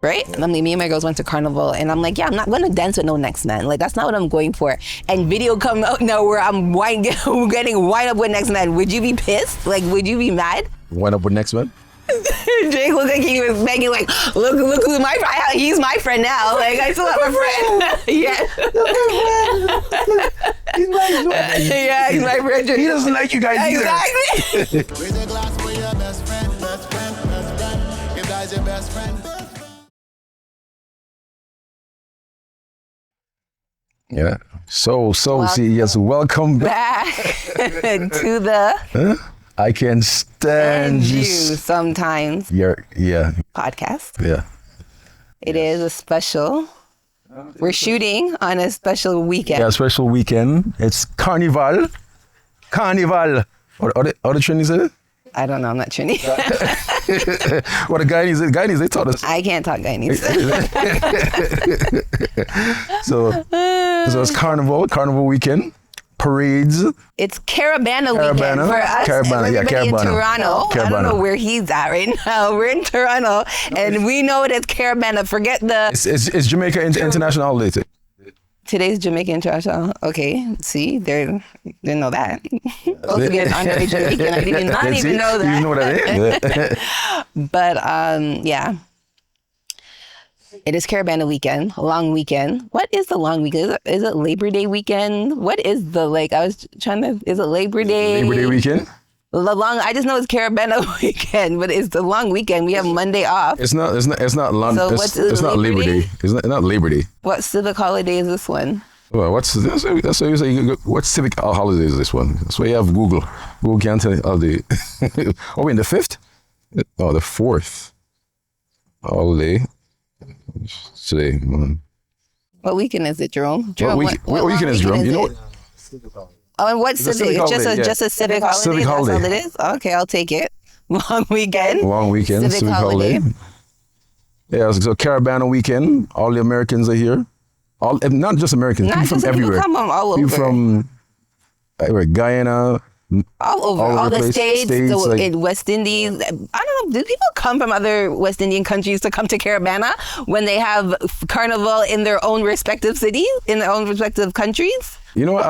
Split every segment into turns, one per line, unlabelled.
right? And then me and my girls went to Carnival, and I'm like, yeah, I'm not going to dance with no next man. Like, that's not what I'm going for. And video come out now where I'm getting wind up with next man. Would you be pissed? Like, would you be mad?
Wind up with next man?
Jake looked like he was begging, like, look who's my friend. He's my friend now. Like, I still have a friend. Yeah.
He's my friend.
Yeah, he's my friend.
He doesn't like you guys either.
Exactly.
Raise a glass for your best friend, best friend, best friend. You guys your best friend.
Yeah. So, yes, welcome
back to the
I Can Stand You
Sometimes
yeah.
podcast.
Yeah.
It is a special. We're shooting on a special weekend.
Yeah, special weekend. It's Carnival. Carnival. What the Trini said?
I don't know. I'm not Trini.
What the Guyanese, they taught us.
I can't talk Guyanese.
So it's Carnival weekend. Parades.
It's Caribana weekend for us.
Caribana, yeah,
everybody in Toronto.
Caribana.
I don't know where he's at right now. We're in Toronto, and we know it as Caribana. Forget the...
It's Jamaica International Holiday.
Today's Jamaican International. Okay, see, they didn't know that. Also get an honorary Jamaican. I did not even know that.
You know what that is?
But yeah. It is Caribana weekend, long weekend. What is the long weekend? Is it Labor Day weekend? What is the, like, I was trying to, is it Labor Day?
Labor Day weekend?
I just know it's Caribana weekend, but it's the long weekend. We have Monday off.
It's not long.
So
it's not Labor Day. It's not Labor Day.
What civic holiday is this one?
Well, that's what you say. What civic holiday is this one? That's why you have Google. Google can't tell you holiday. Oh, wait, the 5th? Oh, the 4th holiday. Today, man.
What weekend is it, Jerome?
What weekend is Jerome? You know what?
Oh, and what civic? Just a civic holiday?
Civic holiday.
That's all it is? Okay, I'll take it. Long weekend.
Civic holiday. Yeah, so Caribana weekend. All the Americans are here. Not just Americans, people from everywhere.
People come from all over.
People from Guyana.
All over, all the states like, in West Indies. I don't know, do people come from other West Indian countries to come to Caribana when they have Carnival in their own respective cities, in their own respective countries?
You know what,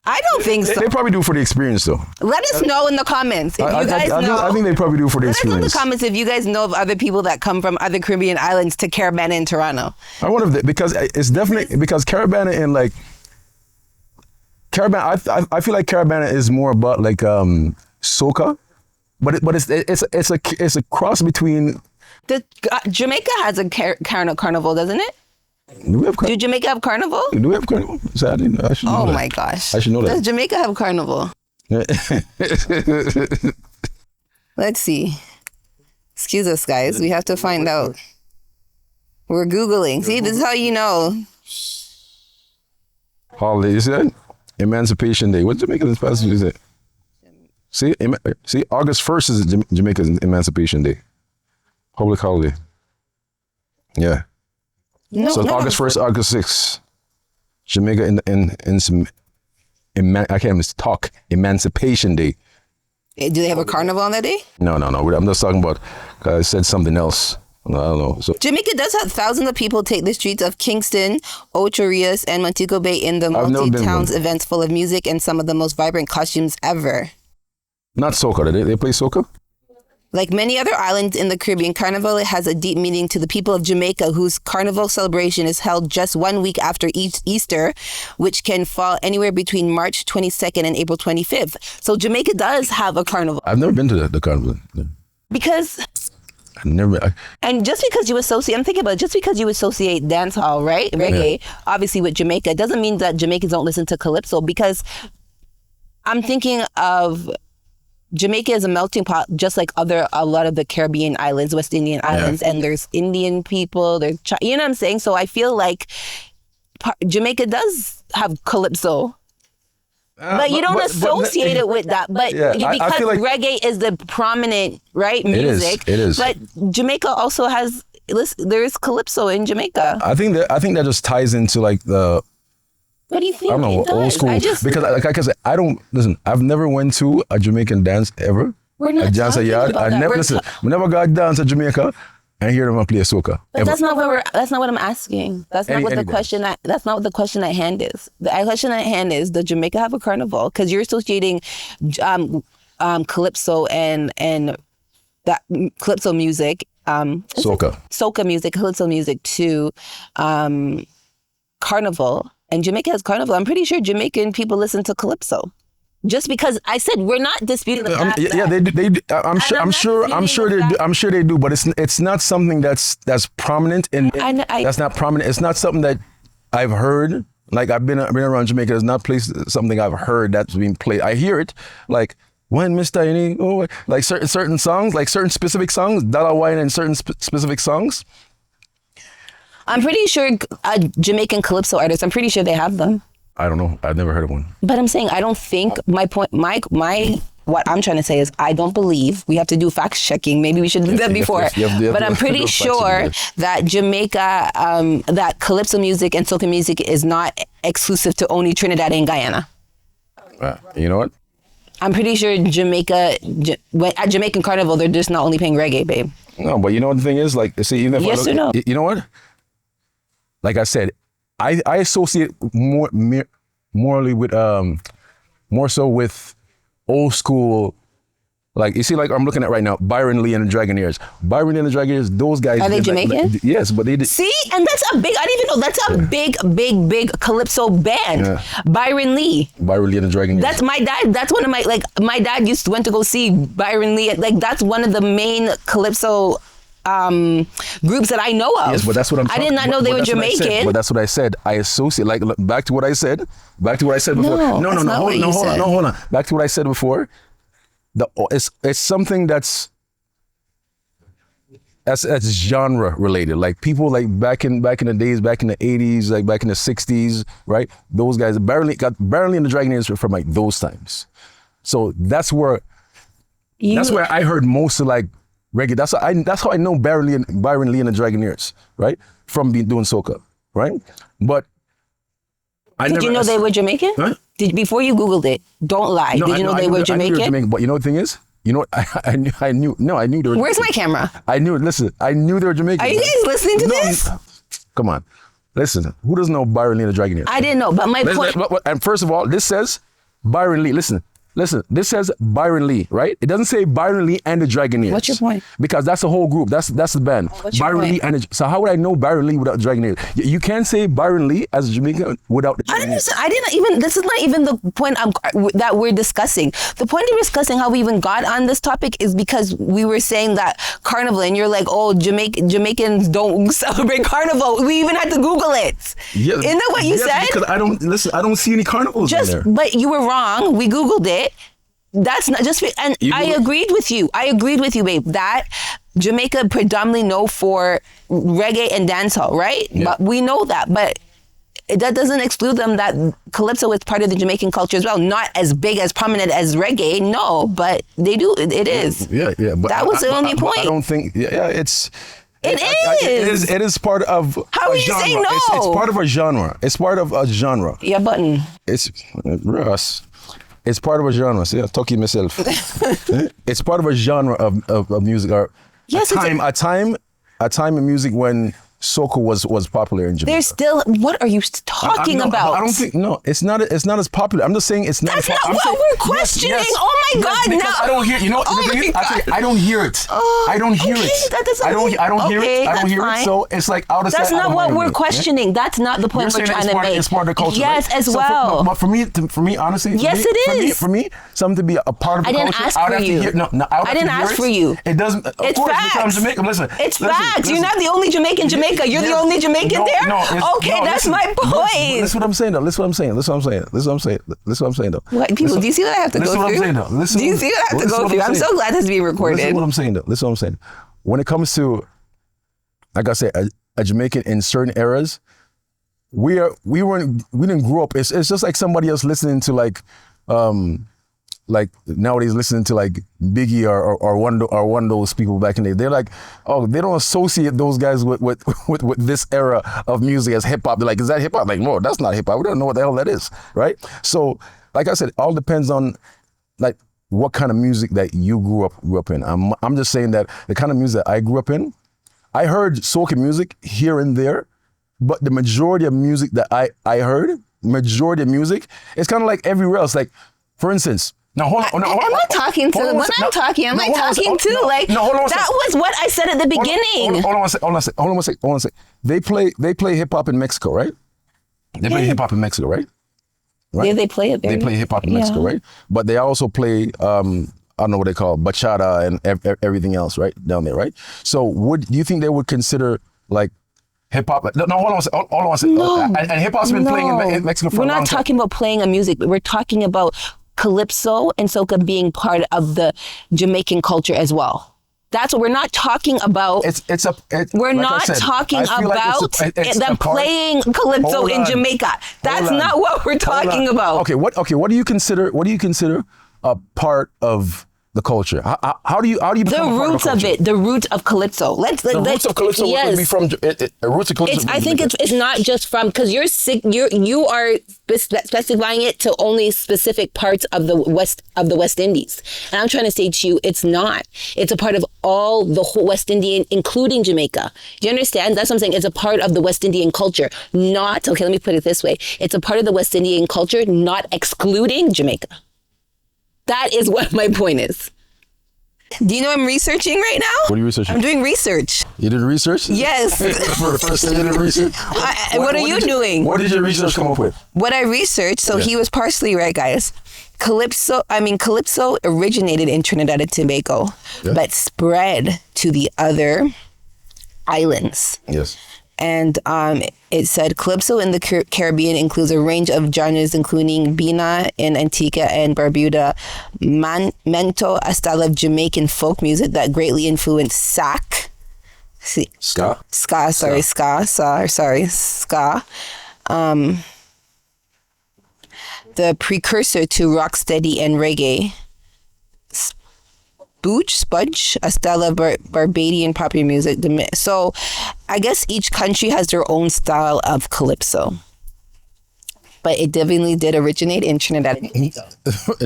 I don't think so.
They probably do for the experience, though.
Let us know in the comments if you guys know.
I think they probably do for the experience.
Let us know in the comments if you guys know of other people that come from other Caribbean islands to Caribana in Toronto.
I wonder if because it's definitely because Caribana and like Caribana. I feel like Caribana is more about like soca, but it's a cross between.
Jamaica has a carnival, doesn't it? Do Jamaica have Carnival?
Do we have Carnival? I should know that.
My gosh.
I should know that.
Does Jamaica have Carnival? Let's see. Excuse us, guys. We have to find out. We're Googling. See, this is how you know.
Holiday, you see that? Emancipation Day. What's Jamaica's past? Is it? See, August 1st is Jamaica's Emancipation Day. Public holiday. Yeah. So August 1st, August 6th, Jamaica I can't even talk, Emancipation Day.
Do they have a carnival on that day?
No. I'm just talking about, I said something else. I don't know. So,
Jamaica does have thousands of people take the streets of Kingston, Ocho Rios, and Montego Bay in the multi-towns events full of music and some of the most vibrant costumes ever.
Not soca. They play soca?
Like many other islands in the Caribbean, Carnival has a deep meaning to the people of Jamaica, whose carnival celebration is held just 1 week after Easter, which can fall anywhere between March 22nd and April 25th. So Jamaica does have a carnival.
I've never been to the carnival.
Because... And just because you associate, I'm thinking about it, just because you associate dancehall, right? Reggae, obviously with Jamaica, doesn't mean that Jamaicans don't listen to calypso, because I'm thinking of... Jamaica is a melting pot, just like a lot of the Caribbean islands, West Indian islands, and there's Indian people, you know what I'm saying? So I feel like Jamaica does have calypso, but you don't associate it with that. But because I feel like reggae is the prominent, right, music.
It is.
But Jamaica also has, there is calypso in Jamaica.
I think that just ties into like the.
What do you think?
I don't know, old school. Because like I said, I've never went to a Jamaican dance ever.
We're not
a dance yard. We never got dance at Jamaica. and hear them play soca.
But that's not what I'm asking. That's not what the
dance.
question. That's not what the question at hand is. The question at hand is: does Jamaica have a carnival? Because you're associating calypso and that calypso music, soca music, calypso music to carnival, and Jamaica has carnival. I'm pretty sure Jamaican people listen to calypso. Just because I said we're not disputing the fact
they do. I'm sure they do, but it's not something that's prominent that's not prominent. It's not something that I've heard. Like I've been around Jamaica. It's not something I've heard that's being played. I hear it like when Mr. Like certain songs, like certain specific songs, Dollar Wine and certain specific songs.
I'm pretty sure Jamaican calypso artists. I'm pretty sure they have them.
I don't know. I've never heard of one.
But I'm saying I don't think what I'm trying to say is I don't believe we have to do fact checking. Maybe we should do that before. But I'm pretty sure that Jamaica, that calypso music and soca music is not exclusive to only Trinidad and Guyana.
You know what?
I'm pretty sure at Jamaican Carnival, they're just not only playing reggae, babe.
No, but you know what the thing is? Like, see, even if
yes or no?
You know what? Like I said, I associate morally with more so with old school. Like you see, like I'm looking at right now, Byron Lee and the Dragonaires. Byron Lee and the Dragonaires, those guys.
Are they Jamaican?
Yes, but they did.
See, and that's a big. I didn't even know that's a big calypso band. Yeah. Byron Lee.
Byron Lee and the Dragonaires.
That's my dad. That's one of my dad went to go see Byron Lee. Like that's one of the main calypso groups that I know of.
Yes, but that's what I'm talking.
I did not know they were Jamaican.
But that's what I said. I associate, like, back to what I said before. No, hold on. Back to what I said before. It's something that's genre related. Like people like back in the days, back in the 80s, like back in the 60s, right? Those guys barely and the Dragonaires from like those times. So that's where I heard most of like reggae. That's how I know Byron Lee and the Dragonaires, right? From doing soca, right? But
did you know they were Jamaican?
Huh?
Before you Googled it, don't lie. Did you know they were Jamaican?
But you know the thing is, you know what? I knew they were.
Where's my camera?
I knew they were Jamaican.
Are you guys listening to this?
Come on. Listen, who doesn't know Byron Lee and the Dragonaires?
I didn't know, but my point.
And first of all, this says Byron Lee. Listen, this says Byron Lee, right? It doesn't say Byron Lee and the Dragonaires.
What's your point?
Because that's the whole group. That's the band. Byron Lee so how would I know Byron Lee without the Dragonaires? You can't say Byron Lee as a Jamaican without the Dragonaires.
This is not even the point that we're discussing. The point of discussing how we even got on this topic is because we were saying that Carnival, and you're like, oh, Jamaicans don't celebrate Carnival. We even had to Google it.
Yeah,
Isn't that what you said?
Because I don't see any carnivals in there.
But you were wrong. We Googled it. That's not just, and I agreed with you, babe, that Jamaica predominantly known for reggae and dancehall, right?
Yeah.
But we know that, but that doesn't exclude them that calypso is part of the Jamaican culture as well. Not as big, as prominent as reggae, no, but they do, it is.
Yeah. But
that was the only point.
I don't think, it's...
It
is part of
How
a
are you
genre.
saying no?
It's part of a genre. It's part of a genre.
Yeah, button.
It's Russ. It's part of a genre. See, I'm talking myself. It's part of a genre of music. Or
yes,
a time in music when soca was popular in Jamaica.
There's still, what are you talking about?
I don't think, no, it's not as popular. I'm just saying it's not.
That's not what we're questioning. Yes. Oh my God,
because
no.
I don't hear, I don't hear it. I don't hear it.
That doesn't
I don't hear it. I don't hear it. So it's like out of sight.
That's not what we're questioning. Yeah? That's not the point we're trying to make.
It's part of the culture.
Yes,
right?
as well.
But for me, honestly,
yes, it is.
For me, something to be a part of the culture.
I didn't ask for you.
I
didn't ask for you.
It doesn't.
It's facts.
Listen.
It's facts. You're not the only Jamaican Jamaica. You're the only Jamaican there? Okay, that's my point.
Listen what I'm saying though. Listen what I'm saying though.
What, people, do you see what I have to go through?
What I'm saying, though.
Do you see what I have to go through? I'm so glad this is being recorded.
Listen what I'm saying though. Listen what I'm saying. When it comes to, like I said, a Jamaican in certain eras, we didn't grow up. It's just like somebody else listening to like nowadays listening to like Biggie or one of those people back in the day. They're like, oh, they don't associate those guys with this era of music as hip hop. They're like, is that hip hop? Like, no, that's not hip hop. We don't know what the hell that is, right? So, like I said, it all depends on like what kind of music that you grew up in. I'm just saying that the kind of music that I grew up in, I heard soca music here and there, but the majority of music that I heard, it's kind of like everywhere else. Like, for instance, now hold on.
I'm not talking to. When I'm talking, I'm not talking to. Like that was what I said at the beginning.
Hold on a second. They play hip hop in Mexico, right? They play hip hop in Mexico, right? Right?
Yeah, they play it.
They play hip hop in Mexico, right? But they also play I don't know what they call it, bachata and everything else, right, down there, right? So do you think they would consider like hip hop? No, hold on a second.
No,
and hip hop's been playing in Mexico for a long time.
We're not talking about playing a music. We're talking about calypso and soca being part of the Jamaican culture as well. That's what we're not talking about. We're not talking about them playing calypso in Jamaica. That's not what we're talking about.
Okay, what do you consider a part of the culture? How do you
the roots of it? The root of calypso.
The roots of calypso would be from roots of calypso.
I think it's not just from, because you are specifying it to only specific parts of the West Indies, and I'm trying to say to you, it's not. It's a part of all the whole West Indian, including Jamaica. Do you understand? That's what I'm saying. It's a part of the West Indian culture. Not okay. Let me put it this way. It's a part of the West Indian culture, not excluding Jamaica. That is what my point is. Do you know I'm researching right now?
What are you researching?
I'm doing research.
You did research?
Yes.
For the first thing you did research?
What are you doing?
What did your research come up with?
What I researched, so he was partially right, guys. Calypso originated in Trinidad and Tobago, but spread to the other islands.
Yes.
And it said calypso in the Caribbean includes a range of genres, including bina in Antigua and Barbuda, mento, a style of Jamaican folk music that greatly influenced ska. The precursor to rocksteady and reggae. Spudge, a style of Barbadian popular music. So I guess each country has their own style of calypso. But it definitely did originate in Trinidad.
In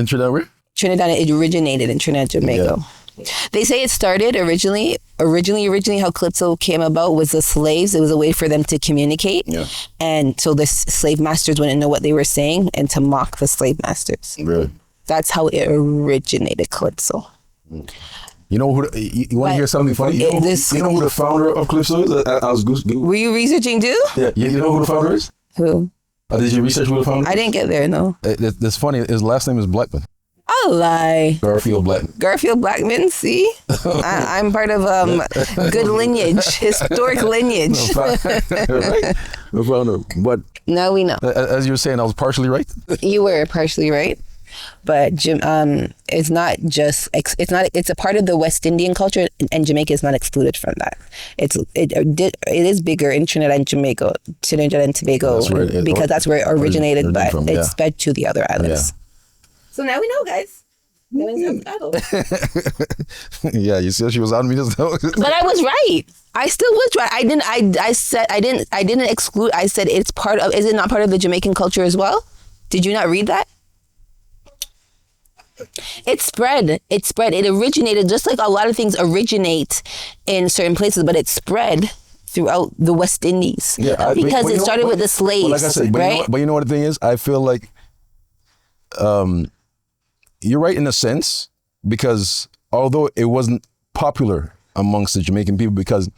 Trinidad where?
Trinidad, it originated in Trinidad, Jamaica. Yeah. They say it started originally how calypso came about was the slaves. It was a way for them to communicate. Yeah. And so the slave masters wouldn't know what they were saying and to mock the slave masters.
Really?
That's how it originated, calypso.
You know who? You want to hear something funny? You know who the founder of Calypso is? I was Googling.
Were you researching too?
Yeah. You know who the founder is?
Who?
Did you research who the founder is?
I didn't get there, no.
That's funny. His last name is Blackman.
A lie.
Garfield Blackman.
Garfield Blackman, see? I'm part of good lineage, historic lineage.
Right? The founder. But
now we know.
As you were saying, I was partially right.
You were partially right. But it's not just, it's a part of the West Indian culture, and Jamaica is not excluded from that. It is bigger in Trinidad and Tobago, because that's where it originated, but it's spread to the other islands. Yeah. So now we know, guys.
Yeah, you said she was on me just now.
But I was right. I still was right. I didn't exclude. I said is it not part of the Jamaican culture as well? Did you not read that? It spread. It originated, just like a lot of things originate in certain places, but it spread throughout the West Indies. Yeah, because it started with the slaves,
like I said,
right?
But you know what the thing is? I feel like you're right in a sense, because although it wasn't popular amongst the Jamaican people, because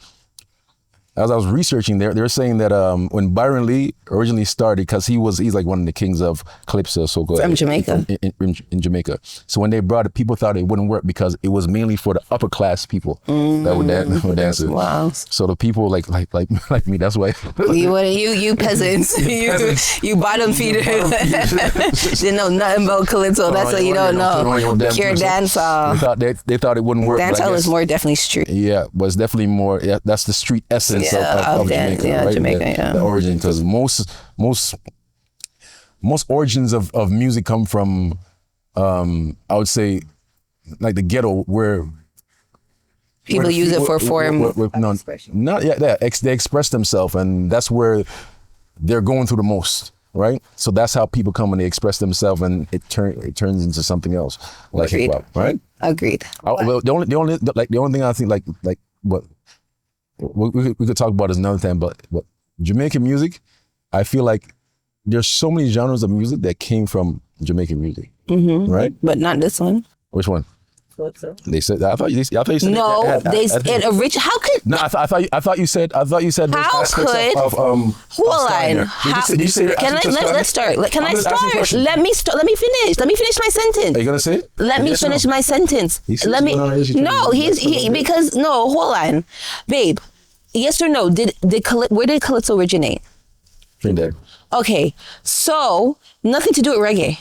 as I was researching, they're saying that when Byron Lee originally started, because he's like one of the kings of calypso, soca
from Jamaica,
in Jamaica. So when they brought it, people thought it wouldn't work because it was mainly for the upper class people that would dance it.
Wow.
So the people like me, that's why
you peasants, you bottom feeders, didn't know nothing about calypso. That's what you don't know. Pure dancehall.
They thought it wouldn't work.
Dancehall is more definitely street.
Yeah, but it's definitely more. Yeah, that's the street essence of Jamaica, right? The origin, because most origins of music come from, I would say, like the ghetto, where
people use it for form expression.
They express themselves, and that's where they're going through the most, right? So that's how people come and they express themselves, and it turns into something else, like hip hop, right?
Agreed.
The only thing I think like what. we could talk about this another time, but Jamaican music, I feel like there's so many genres of music that came from Jamaican music, right?
But not this one.
Which one?
So.
They said. I thought you said.
No, how could?
No, I thought you said.
How could? Hold on. Let's start. Can I start? Let me start. Let me finish. Let me finish my sentence.
Are you gonna say it?
Let me finish my sentence. Let me. No, because no. Hold on, babe. Yes or no? Where did Calypso originate?
Trinidad.
Okay, so nothing to do with reggae.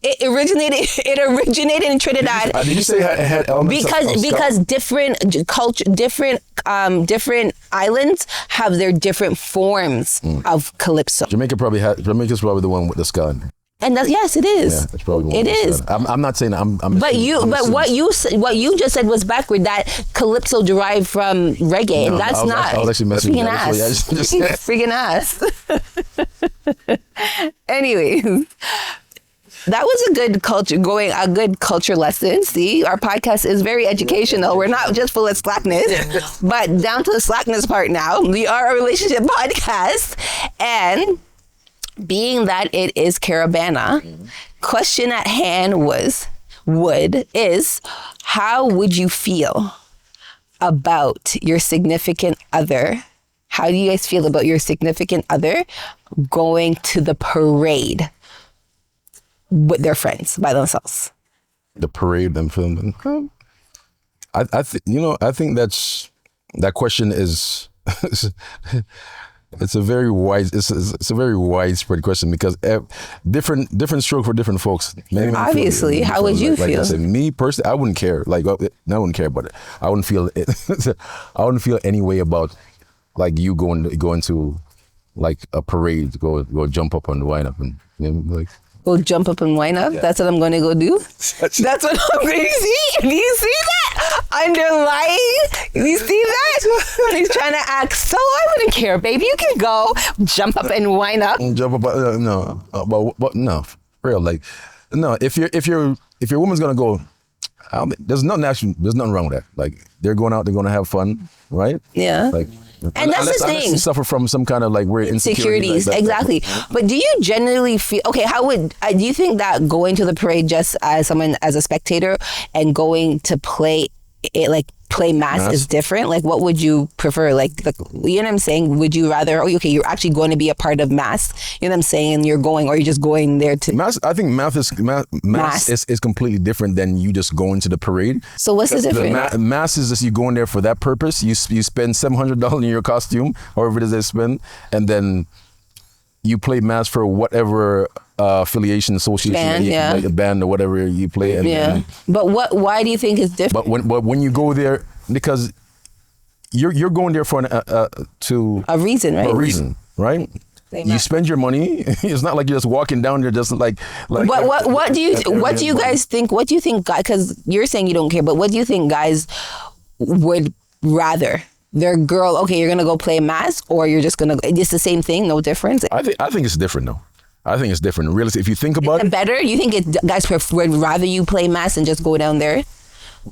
It originated in Trinidad.
Did you say it had elements
because different culture, different islands have their different forms of calypso.
Jamaica's probably the one with the ska.
And yes, it is.
Yeah, that's probably one. It is. I'm not saying I'm.
What you just said was backward. That calypso derived from reggae, and that's not.
I was actually messing with
you. Freaking ass. Anyways. That was a good culture lesson. See, our podcast is very educational. We're not just full of slackness, but down to the slackness part now. We are a relationship podcast. And being that it is Caribana, question at hand is how would you feel about your significant other? How do you guys feel about your significant other going to the parade with their friends by themselves?
The parade, them filming. I think that question is it's a very widespread question because different stroke for different folks.
Obviously, how would you feel?
I said, me personally, I wouldn't care. I wouldn't care, but I wouldn't feel it. I wouldn't feel any way about like you going to like a parade, go jump up and wind up and like.
Go jump up and wind up? Yeah. That's what I'm going to go do? That's what I'm going to see? Do you see that? Underlying? Do you see that? He's trying to act so I wouldn't care, baby. You can go jump up and wind up.
Jump up, no. But no, for real. Like, no, if your woman's going to go, there's nothing wrong with that. Like, they're going out, they're going to have fun, right?
Yeah.
Like,
and that's the thing.
Unless you suffer from some kind of like weird insecurities.
Like exactly. But do you generally feel, okay, do you think that going to the parade just as a spectator and going to play mass is different? Like, what would you prefer? Like, you know what I'm saying? Would you rather, you're actually going to be a part of mass, you know what I'm saying? And you're going, or you're just going there to...
Mass, I think mass is completely different than you just going to the parade.
So what's the difference?
Mass is just you going there for that purpose. You spend $700 in your costume, however it is they spend, and then you play mass for whatever affiliation, association, like a band or whatever you play. And,
yeah. But why do you think it's different?
But when you go there, because you're going there for
a reason, right?
A reason, right? You spend your money. It's not like you're just walking down there just like.
What do you guys think? What do you think? Because you're saying you don't care, but what do you think guys would rather? Their girl, okay, you're gonna go play mass, or you're just gonna? It's the same thing, no difference.
I think it's different though. I think it's different. Really, if you think about it,
better. You think guys would rather you play mass and just go down there?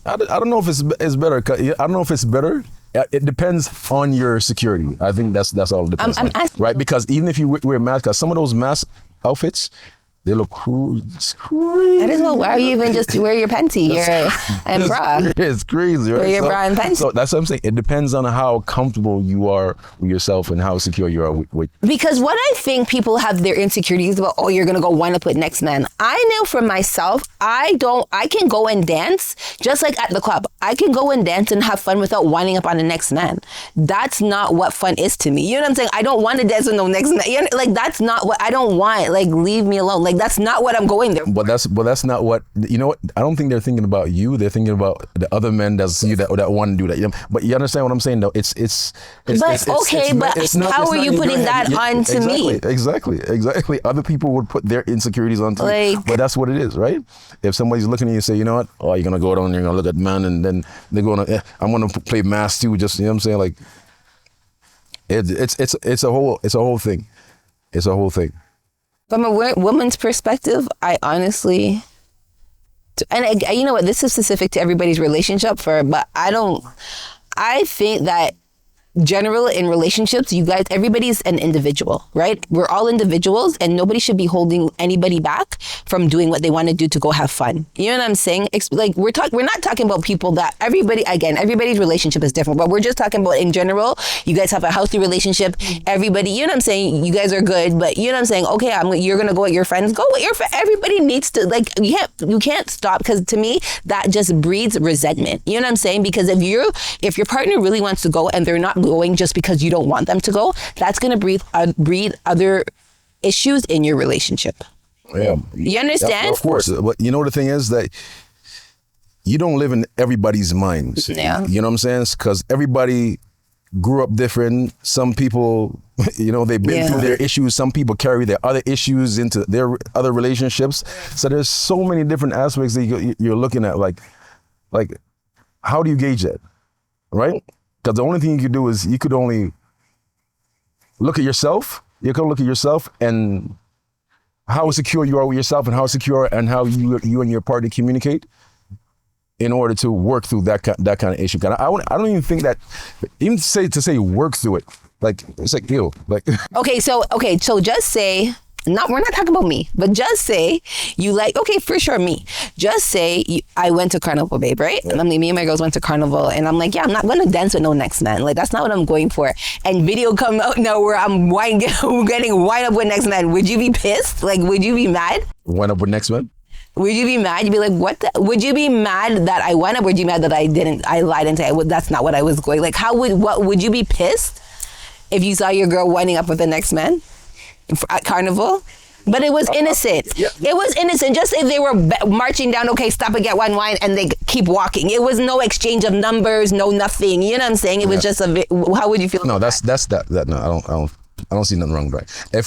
I don't know if it's better. I don't know if it's better. It depends on your security. I think that's all it depends on, right? Because even if you wear a mask, some of those mask outfits, they look cool.
I don't know. Why are you even just wear your panty and bra?
It's crazy, right?
Wear your bra and panty.
So that's what I'm saying. It depends on how comfortable you are with yourself and how secure you are with.
Because what I think people have their insecurities about, you're going to go wind up with next man. I know for myself, I can go and dance just like at the club. I can go and dance and have fun without winding up on the next man. That's not what fun is to me. You know what I'm saying? I don't want to dance with no next man. You know, like, that's not what I don't want. Like, leave me alone. Like, that's not what I'm going there.
But that's not what, you know what? I don't think they're thinking about you. They're thinking about the other men that want to do that. You know? But you understand what I'm saying though?
How are you putting that onto me?
Exactly. Other people would put their insecurities onto you. But that's what it is, right? If somebody's looking at you and say, you know what? Oh, you're gonna go down and you're gonna look at man, and then they're gonna, I'm gonna play mass too. Just, you know what I'm saying? Like, it's a whole thing. It's a whole thing.
From a woman's perspective, I honestly, and you know what, this is specific to everybody's relationship, but I think that general in relationships, you guys, everybody's an individual, right? We're all individuals, and nobody should be holding anybody back from doing what they want to do to go have fun. You know what I'm saying? Like we're not talking about people that everybody's relationship is different, but we're just talking about in general. You guys have a healthy relationship. Everybody, you know what I'm saying? You guys are good, but you know what I'm saying? Okay, you're gonna go with your friends. Go with your friends. Everybody needs to, like, you can't stop, because to me that just breeds resentment. You know what I'm saying? Because if your partner really wants to go and they're not going just because you don't want them to go, that's going to breed other issues in your relationship.
Yeah.
You understand?
Yeah, of course. But you know, the thing is that you don't live in everybody's minds.
Yeah.
You know what I'm saying? Because everybody grew up different. Some people, you know, they've been through their issues. Some people carry their other issues into their other relationships. So there's so many different aspects that you're looking at. Like, how do you gauge that? Right? Because the only thing you could do is you could only look at yourself. You can look at yourself and how secure you are with yourself, and how secure and how you and your partner communicate in order to work through that kind of issue. I don't even think that, even to say work through it, like, it's like, ew. Like,
Okay, so just say, we're not talking about me, but just say you like, okay, for sure me. Just say I went to Carnival, babe, right? Yeah. And me and my girls went to Carnival, and I'm like, yeah, I'm not going to dance with no next man. Like, that's not what I'm going for. And video come out now where I'm getting wind up with next man. Would you be pissed? Like, would you be mad?
wind up with next man?
Would you be mad? You'd be like, what? Would you be mad that I went up? Would you be mad that I lied and said that's not what I was going? Like, would you be pissed if you saw your girl winding up with the next man at Carnival? But it was innocent.
Yeah.
It was innocent. Just if they were marching down, okay, stop and get one wine, and they keep walking. It was no exchange of numbers, no nothing. You know what I'm saying? It was just how would you feel?
No, that's that. No, I don't see nothing wrong with that.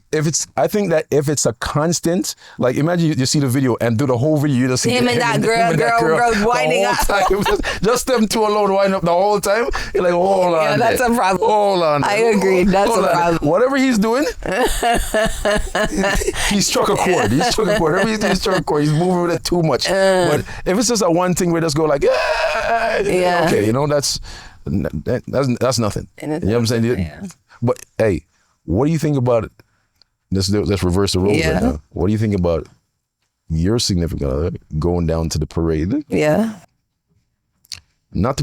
If it's, I think that if it's a constant, like, imagine you see the video, and through the whole video you just see
him and that girl winding up.
just them two alone winding up the whole time. You're like, hold on.
Yeah, that's a problem.
Hold on.
I agree. That's a problem.
Whatever he's doing, he struck a chord. Whatever he's doing, he struck a chord. He's moving with it too much. But if it's just a one thing where just go like, yeah, okay, you know, that's nothing. You know what I'm saying?
Yeah.
But hey, what do you think about it? Let's reverse the roles right now. What do you think about your significant other going down to the parade?
Yeah.
I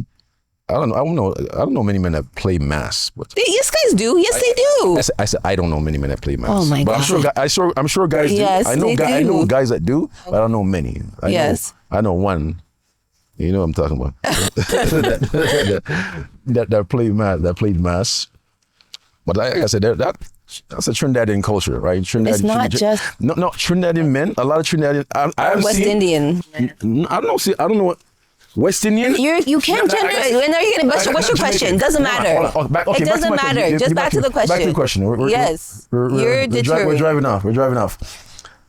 don't know many men that play mass, but
Yes, guys do. Yes, they do.
I said I don't know many men that play mass.
Oh my
God! But I'm sure guys do.
Yes,
I know
they
I
do.
know guys that do, but I don't know many. I know one. You know what I'm talking about? that played mass. But like I said, that's a Trinidadian culture, right?
It's not just
Trinidadian men. A lot of Trinidadian.
West Indian.
I don't know what West Indian.
You can't generalize. When are you gonna? What's your question? Doesn't matter. It doesn't matter. Just back to the question.
Back to the question.
Yes.
We're driving off. We're driving off.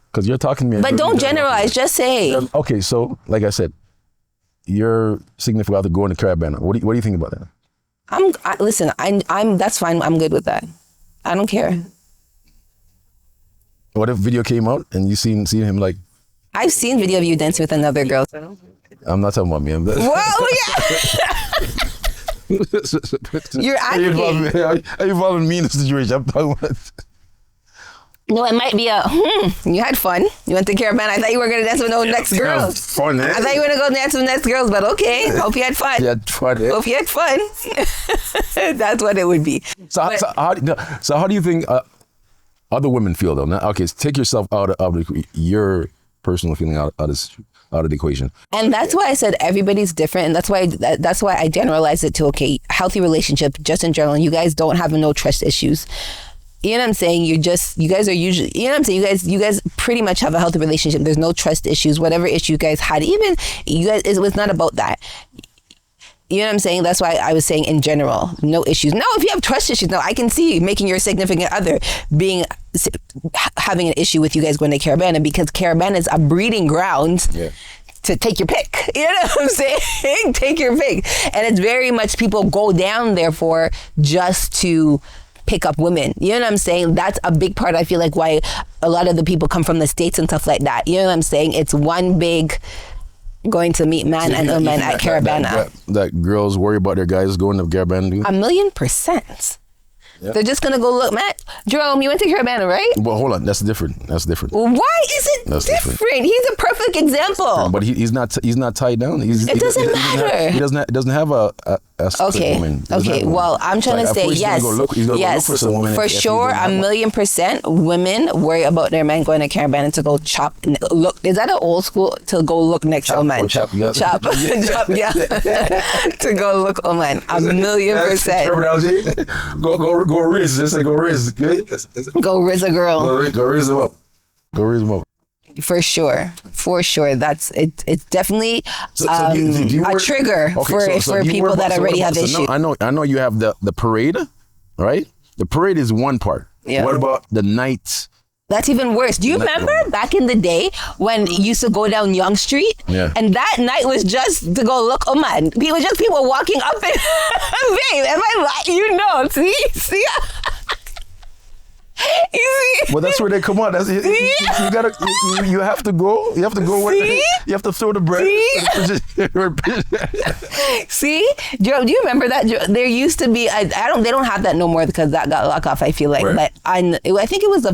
Because you're talking to me.
But don't generalize. Just say.
Okay, so like I said, your significant other going to Caribana. What do you think about that?
Listen, I'm that's fine. I'm good with that. I don't care.
What if video came out and you seen him like?
I've seen video of you dancing with another girl.
I'm not talking about me.
Whoa, yeah. You're acting.
Are you involving me in the situation? I'm talking about.
No, it might be you had fun. You went to Caribana. I thought you were going to dance with no next girls.
Fun, eh?
I thought you were going to go dance with next girls, but okay. Hope you had fun.
Yeah, fun, eh?
Hope you had fun. That's what it would be.
So how do you think other women feel though? Now, okay, so take yourself out of your personal feeling out of the equation.
And that's why I said everybody's different, and that's why I generalize it to, okay, healthy relationship just in general. You guys don't have no trust issues. You know what I'm saying? You guys are usually, you know what I'm saying? You guys pretty much have a healthy relationship. There's no trust issues. Whatever issue you guys had, even you guys, it was not about that. You know what I'm saying? That's why I was saying in general, no issues. No, if you have trust issues, no, I can see making your significant other having an issue with you guys going to Caribana, because Caribana is a breeding ground. Yeah. To take your pick. You know what I'm saying? Take your pick. And it's very much people go down there for just to pick up women. You know what I'm saying? That's a big part, I feel like, why a lot of the people come from the States and stuff like that. You know what I'm saying? It's one big going to meet man and woman at Caribana.
That girls worry about their guys going to Caribana.
1,000,000%. Yep. They're just gonna go look, Matt. Jerome, you went to Caribana, right?
Well, hold on, that's different. Why is
it different? He's a perfect example.
But he's not tied down.
It doesn't matter.
He doesn't have a
okay.
woman.
Okay. Well, I'm trying to say yes. Yes, for sure. 1,000,000% women worry about their men going to Caribana to go chop. Look, is that an old school to go look next to a man?
Chop. Yeah.
Chop. Yeah. To go look, oh man, 1,000,000%.
Go Riz. Just say go Riz.
Go Riz a girl.
Go Riz him up. Go Riz him up.
For sure. That's it. It's definitely a trigger for people that already have issues.
I know you have the parade, right? The parade is one part.
Yeah.
What about the night?
That's even worse. Do you remember back in the day when you used to go down Yonge Street?
Yeah.
And that night was just to go look, oh man, people walking up and babe, am I lying? You know, see?
Well, that's where they come out. That's you gotta. You have to go. You have to go. You have to throw the bread.
See, Joe, do you remember that? There used to be. They don't have that no more because that got locked off. I feel like,
right.
But I think it was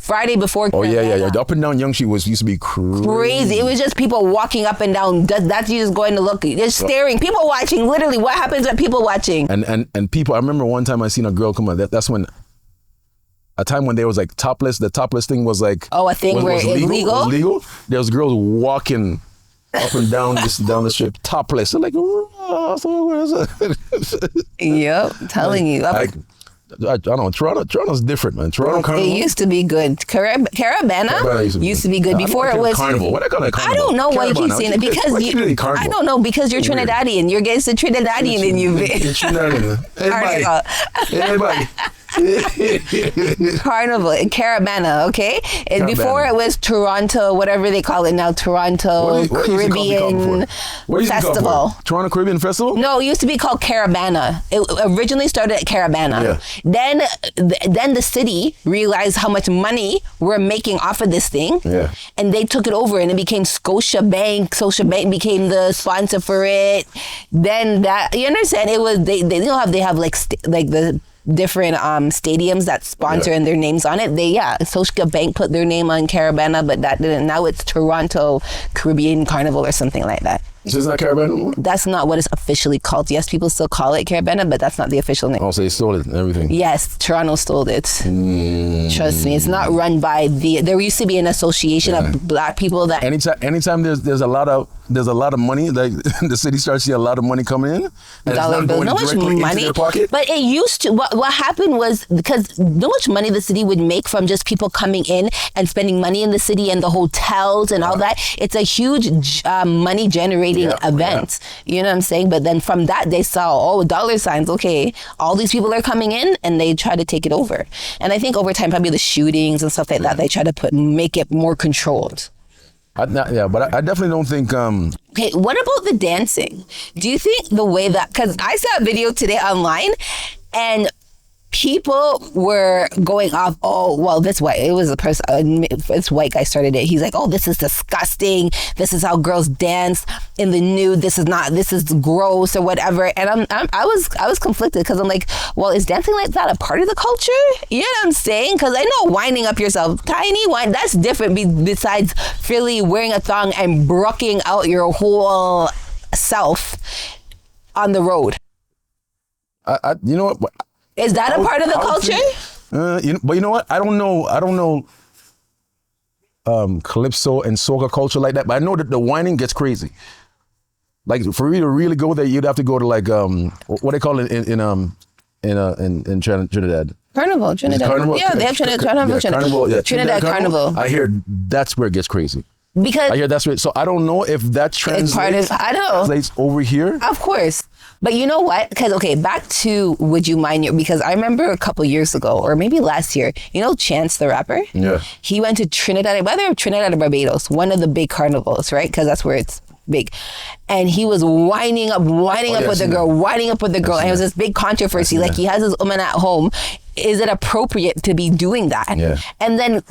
Friday before.
Oh yeah. The up and down Yonge Street used to be crazy.
It was just people walking up and down. That's you just going to look. Just staring. People watching. Literally, what happens when people watching?
And people. I remember one time I seen a girl come on. That's when a time when there was like topless. The topless thing was like
a thing where it's legal.
Legal. There was girls walking up and down the strip topless. They're like,
yep, telling you.
I don't know. Toronto's different, man. Toronto Carnival.
It used to be good. Caribana used to be good before it was
Carnival. What I call it? Carnival?
I don't know why you keep saying it because I don't know because you're Trinidadian. You're getting the Trinidadian in you.
Everybody.
Carnival in Caribana, okay? And before it was Toronto, whatever they call it now, Toronto Caribbean Festival.
Toronto Caribbean Festival?
No, it used to be called Caribana. It originally started at Caribana.
Yeah.
Then the city realized how much money we're making off of this thing.
Yeah.
And they took it over and it became Scotiabank. Scotiabank became the sponsor for it. Then that, you understand? It was they have like the different stadiums that sponsor and their names on it. Scotiabank put their name on Caribana, but that didn't. Now it's Toronto Caribbean Carnival or something like that.
So it's not Caribana anymore?
That's not what it's officially called. Yes, people still call it Caribana, but that's not the official name.
Oh, so they stole it and everything?
Yes, Toronto stole it. Trust me, it's not run by there used to be an association of black people that...
Anytime there's a lot of money, like the city starts seeing a lot of money coming in.
Dollar bills, no much money. But it used to, what happened was, because no much money the city would make from just people coming in and spending money in the city and the hotels and all that. It's a huge money generating event. You know what I'm saying? But then from that, they saw, dollar signs. Okay, all these people are coming in and they try to take it over. And I think over time, probably the shootings and stuff like that, they try to make it more controlled.
But I definitely don't think...
Okay, what about the dancing? Do you think the way that... Because I saw a video today online and people were going off, this white guy started it. He's like, this is disgusting. This is how girls dance in the nude. This is gross or whatever. And I was conflicted because I'm like, well, is dancing like that a part of the culture? You know what I'm saying? Because I know winding up yourself, tiny wine, that's different besides really wearing a thong and brooking out your whole self on the road.
You know what?
Is that a part of the culture?
But you know what? I don't know calypso and soca culture like that. But I know that the whining gets crazy. Like for you to really go there, you'd have to go to like what they call it in Trinidad.
Carnival, Trinidad.
Carnival?
Yeah, they have Trinidad Carnival. Trinidad Carnival.
I hear that's where it gets crazy.
Because
I hear that's where. So I don't know if that translates over here.
Of course. But you know what? Because, back to Would You Mind Your... Because I remember a couple years ago, or maybe last year, Chance the rapper?
Yeah.
He went to Trinidad, whether Trinidad or Barbados, one of the big carnivals, right? Because that's where it's big. And he was winding up with the girl. And it was this big controversy. Like, he has his woman at home is it appropriate to be doing that?
Yeah.
And then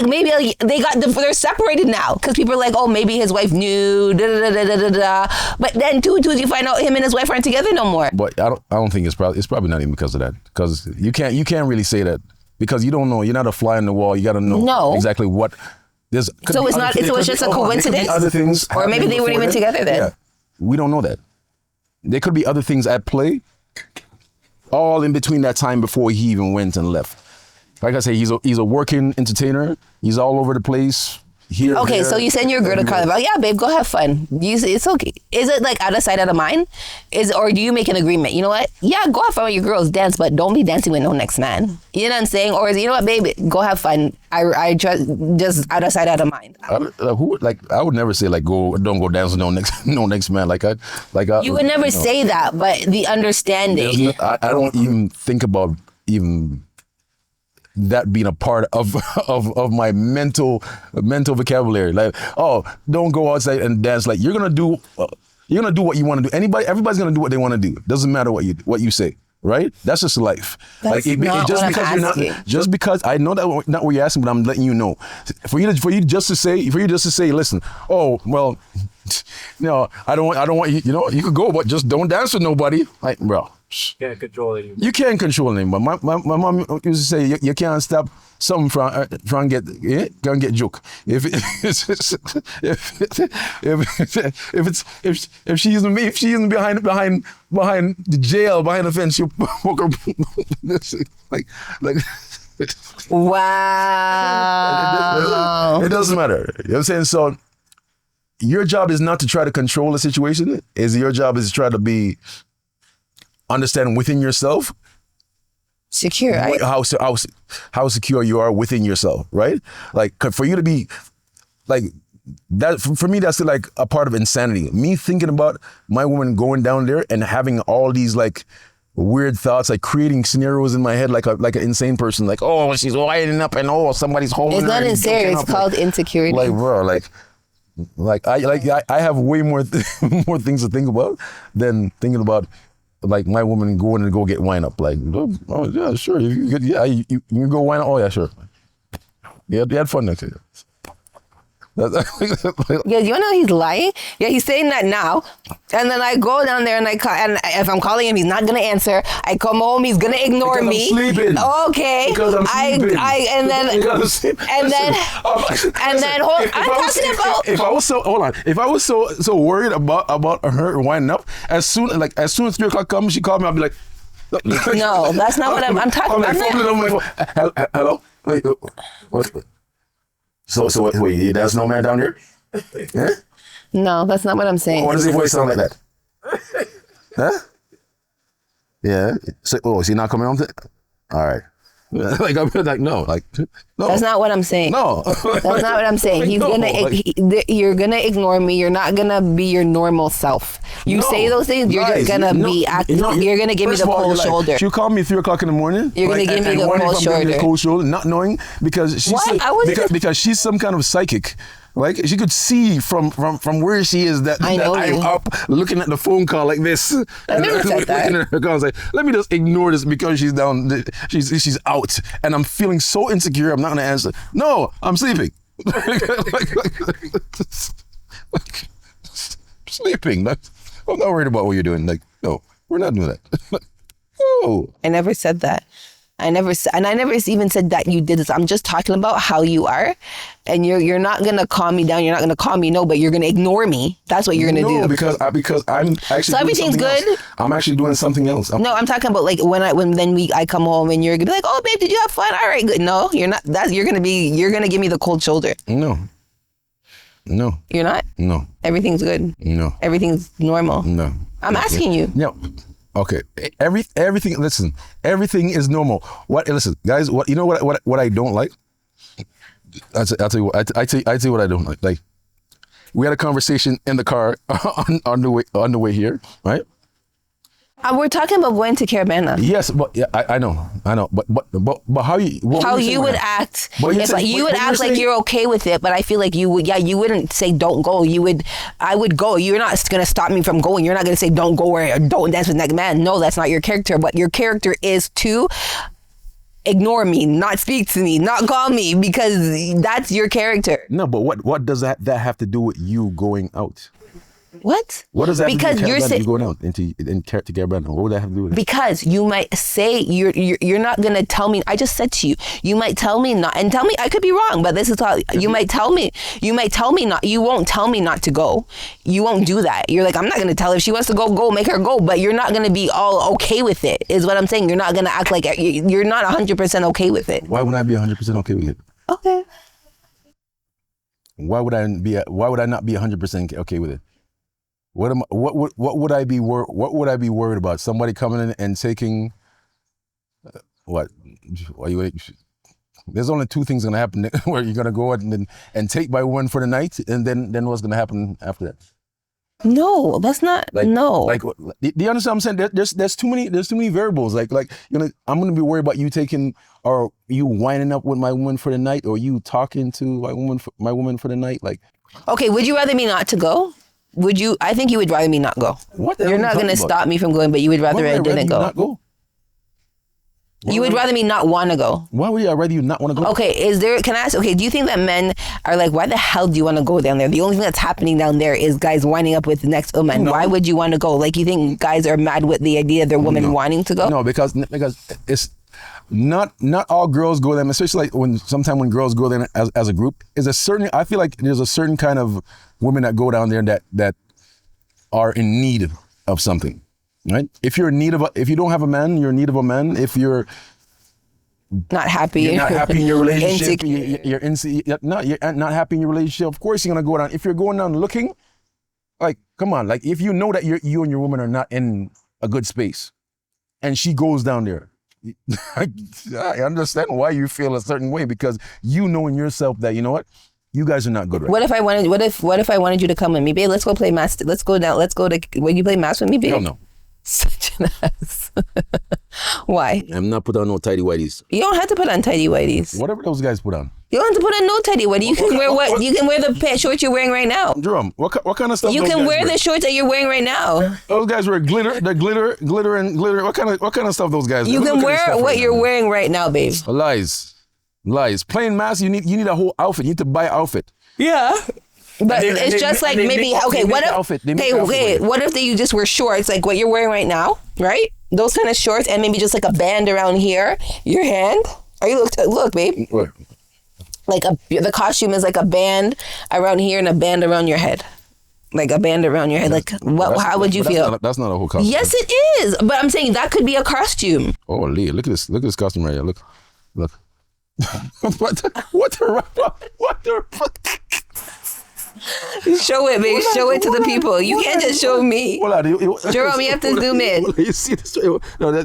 maybe they're separated now because people are like, oh, maybe his wife knew, But then two, you find out him and his wife aren't together no more.
But I don't think it's probably not even because of that. Because you can't really say that because you don't know. You're not a fly on the wall. You got to know exactly what. So
it's just a coincidence.
Other things,
or maybe they weren't even together then.
Yeah, we don't know that. There could be other things at play. All in between that time before he even went and left. Like I say, he's a working entertainer. He's all over the place. Here,
okay, so you send your girl to Carnival. Yeah, babe, go have fun. It's okay. Is it like out of sight, out of mind? Or do you make an agreement? You know what? Yeah, go have fun with your girls, dance, but don't be dancing with no next man. You know what I'm saying? Or is it, you know what, babe, go have fun. I just out of sight, out of mind.
I would never say like don't go dance with no next man. You
would never say that, but the understanding.
I don't even think about even that being a part of my mental vocabulary. Like, oh, don't go outside and dance. Like you're gonna do what you want to do. Everybody's gonna do what they want to do. Doesn't matter what you say, right? That's just life.
That's not what I'm asking.
Just because I know that not what you're asking, but I'm letting you know. For you just to say, listen. Oh well, no, I don't want you. You know, you could go, but just don't dance with nobody. Like, bro.
Can't control anyone.
You can't control anyone. My mom used to say you can't stop something from get joke. If she isn't behind the jail, behind the fence, she'll walk her like.
Wow.
It doesn't matter. You know what I'm saying? So your job is not to try to control the situation. Your job is to try to be understand within yourself
secure, right?
How secure you are within yourself, right? Like for you to be like that, for me, that's like a part of insanity. Me thinking about my woman going down there and having all these like weird thoughts, like creating scenarios in my head, like an insane person, like, oh, she's winding up and oh, somebody's holding her.
It's not insane. It's called insecurity.
Like, bro, I have way more more things to think about than thinking about like my woman going to go get wine up. Like, oh yeah, sure. You can go wine up. Oh yeah, sure. Yeah, you had fun next year.
Yeah, you know he's lying. Yeah, he's saying that now, and then I go down there and and if I'm calling him, he's not gonna answer. I come home, he's gonna ignore me.
I'm sleeping.
Okay.
Because I'm sleeping. I'm talking about. If I was so worried about her winding up, as soon as 3:00 comes, she called me. I'll be like,
no, that's not what I'm talking about.
Hello. Wait, what? So wait, there's no man down here? Yeah?
No, that's not what I'm saying.
Why does your voice sound like that? Huh? Yeah. So, is he not coming home? All right. Like I'm like no.
That's not what I'm saying.
No.
That's not what I'm saying. You're gonna ignore me. You're not gonna be your normal self. You say those things. You're just gonna be acting. You're gonna give me the cold shoulder.
She called me 3:00 in the morning.
You're gonna give me the cold shoulder.
Not knowing because she's some kind of psychic. Like she could see from where she is that I'm up looking at the phone call like this.
I never said that.
Looking at her call, I was like, let me just ignore this because she's down. She's out, and I'm feeling so insecure. I'm not gonna answer. No, I'm sleeping. Sleeping. I'm not worried about what you're doing. Like, no, we're not doing that. No.
I never said that. I never even said that you did this. I'm just talking about how you are, and you're not gonna calm me down. You're not gonna calm me, no, but you're gonna ignore me. That's what you're gonna do.
because I'm actually. So
everything's good.
Else. I'm actually doing something else.
No, I'm talking about like when I come home and you're gonna be like, oh babe, did you have fun? All right, good. No, you're not. You're gonna give me the cold shoulder.
No.
You're not.
No.
Everything's good.
No.
Everything's normal.
No.
I'm asking you.
No. Okay. Everything. Listen. Everything is normal. Listen, guys. What I don't like. I'll tell you what. I tell you what I don't like. Like, we had a conversation in the car on the way here, right?
We're talking about going to Caribana.
Yes, but yeah, I know, but how you
would act? You would act like you're okay with it, but I feel like you would. Yeah, you wouldn't say don't go. I would go. You're not gonna stop me from going. You're not gonna say don't go or don't dance with that man. No, that's not your character. But your character is to ignore me, not speak to me, not call me, because that's your character.
No, but what does that have to do with you going out?
What?
What does that
because
have to do with
you're
you going out into Caribana? What would that have to do with it?
Because you might say you're not gonna tell me. I just said to you might tell me not, and tell me I could be wrong, but this is how you might tell me not. You won't tell me not to go. You won't do that. You're like, I'm not gonna tell her if she wants to go, make her go. But you're not gonna be all okay with it. Is what I'm saying. You're not gonna act like you're not 100% okay with it.
Why would I be 100% okay with it?
Okay.
Why would I not be 100% okay with it? What would I be worried about? Somebody coming in and taking what? There's only two things gonna happen where you're gonna go out and take my one for the night, and then what's gonna happen after that?
No, that's not. No.
Like, do you understand what I'm saying? There's too many variables. Like I'm gonna be worried about you taking, or you winding up with my woman for the night, or you talking to my woman for the night. Like,
okay, would you rather me not to go? Would you? I think you would rather me not go.
What the hell
You're
are you
not going to
talking about?
stop me from going, but you would rather I didn't go.
Not go?
You would rather me not want to go.
Why would I rather you not want to go?
Okay, can I ask, okay, do you think that men are like, why the hell do you want to go down there? The only thing that's happening down there is guys winding up with the next woman.
No.
Why would you want to go? Like, you think guys are mad with the idea of their woman wanting to go?
No, because it's not all girls go there, especially like sometimes when girls go there as a group, I feel like there's a certain kind of women that go down there that are in need of something, right? If you're in need of if you don't have a man, you're in need of a man. If you're
not happy
in your relationship, you're not happy in your relationship, of course you're gonna go down. If you're going down looking, like, come on, like if you know that you and your woman are not in a good space and she goes down there, I understand why you feel a certain way, because you know in yourself that, you know what, you guys are not good right
What if I wanted you to come with me, babe? Let's go play mass. Let's go down. Let's go to. Will you play mass with me, babe?
Hell no.
Such an ass. Why?
I'm not put on no tidy whities.
You don't have to put on tidy whities.
Whatever those guys put on.
You don't have to put on no tidy whitey. You can wear what? You can wear the shorts you're wearing right now.
Jerome, what kind of stuff?
You can wear the shorts that you're wearing right now.
Those guys wear glitter, and glitter. What kind of stuff those guys wear?
You can wear what you're wearing right now, babe.
Lies. Playing mass, you need a whole outfit. You need to buy an outfit.
Yeah. But it's just like maybe, okay, what if, what if you just wear shorts like what you're wearing right now, right? Those kind of shorts, and maybe just like a band around here, your hand. Are you look, babe?
What?
Like the costume is like a band around here and a band around your head. Like a band around your head. Like how would you feel?
That's not a whole costume.
Yes, it is. But I'm saying that could be a costume.
Oh, Leah, look at this costume right here. Look. What the
Show it, babe. Show it to the people. You can't just show me. Jerome, you have to zoom in.
You see this? No, I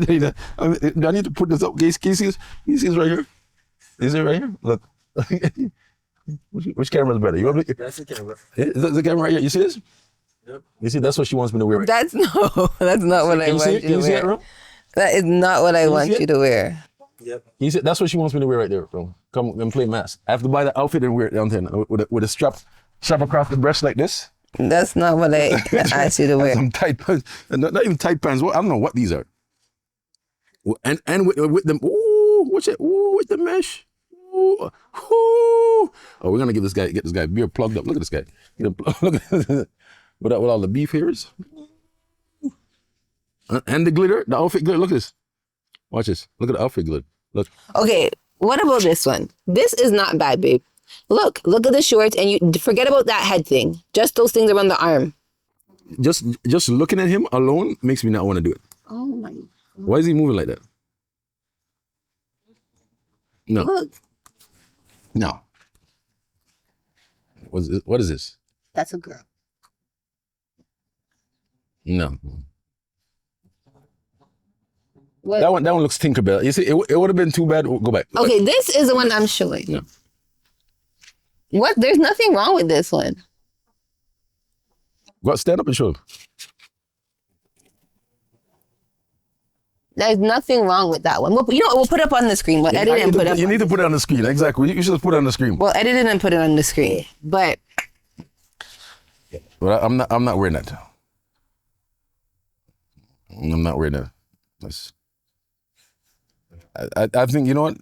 need to put this up. Can you see this? You see this right here? You see it right here? Look. Which camera is better? That's the camera. Is the camera right here? You see this? Yep. You see, that's what she wants me to wear.
That's not what I want you to wear. That is not what I want you to wear.
Yep. You see, that's what she wants me to wear right there, bro. Come and play mass. I have to buy the outfit and wear it down there with a strap across the breast like this.
That's not what I asked you to wear.
Some tight pants, not even tight pants. Well, I don't know what these are. And with them, what's it? With the mesh. Oh, we're gonna get this guy beer plugged up. Look at this guy. Look at with all the beef hairs and the glitter, the outfit glitter. Look at this. Watch this. Look at the outfit glitter. Look.
Okay, what about this one? This is not bad, babe. Look at the shorts, and you forget about that head thing. Just those things around the arm.
Just looking at him alone makes me not want to do it.
Oh my God.
Why is he moving like that? No.
Look.
No. What is this?
That's a girl.
No.
What?
That one looks Tinkerbell. You see, it would have been too bad. Go back.
Okay, this is the one I'm showing.
Yeah.
What? There's nothing wrong with this one.
Go stand up and show him.
There's nothing wrong with that one. We'll put it up on the screen. We'll edit it and put it up.
You need to put it on the screen. Exactly. You should put it on the screen.
We'll edit it and put it on the screen. But
I'm not wearing that. I'm not wearing that. I think, you know what?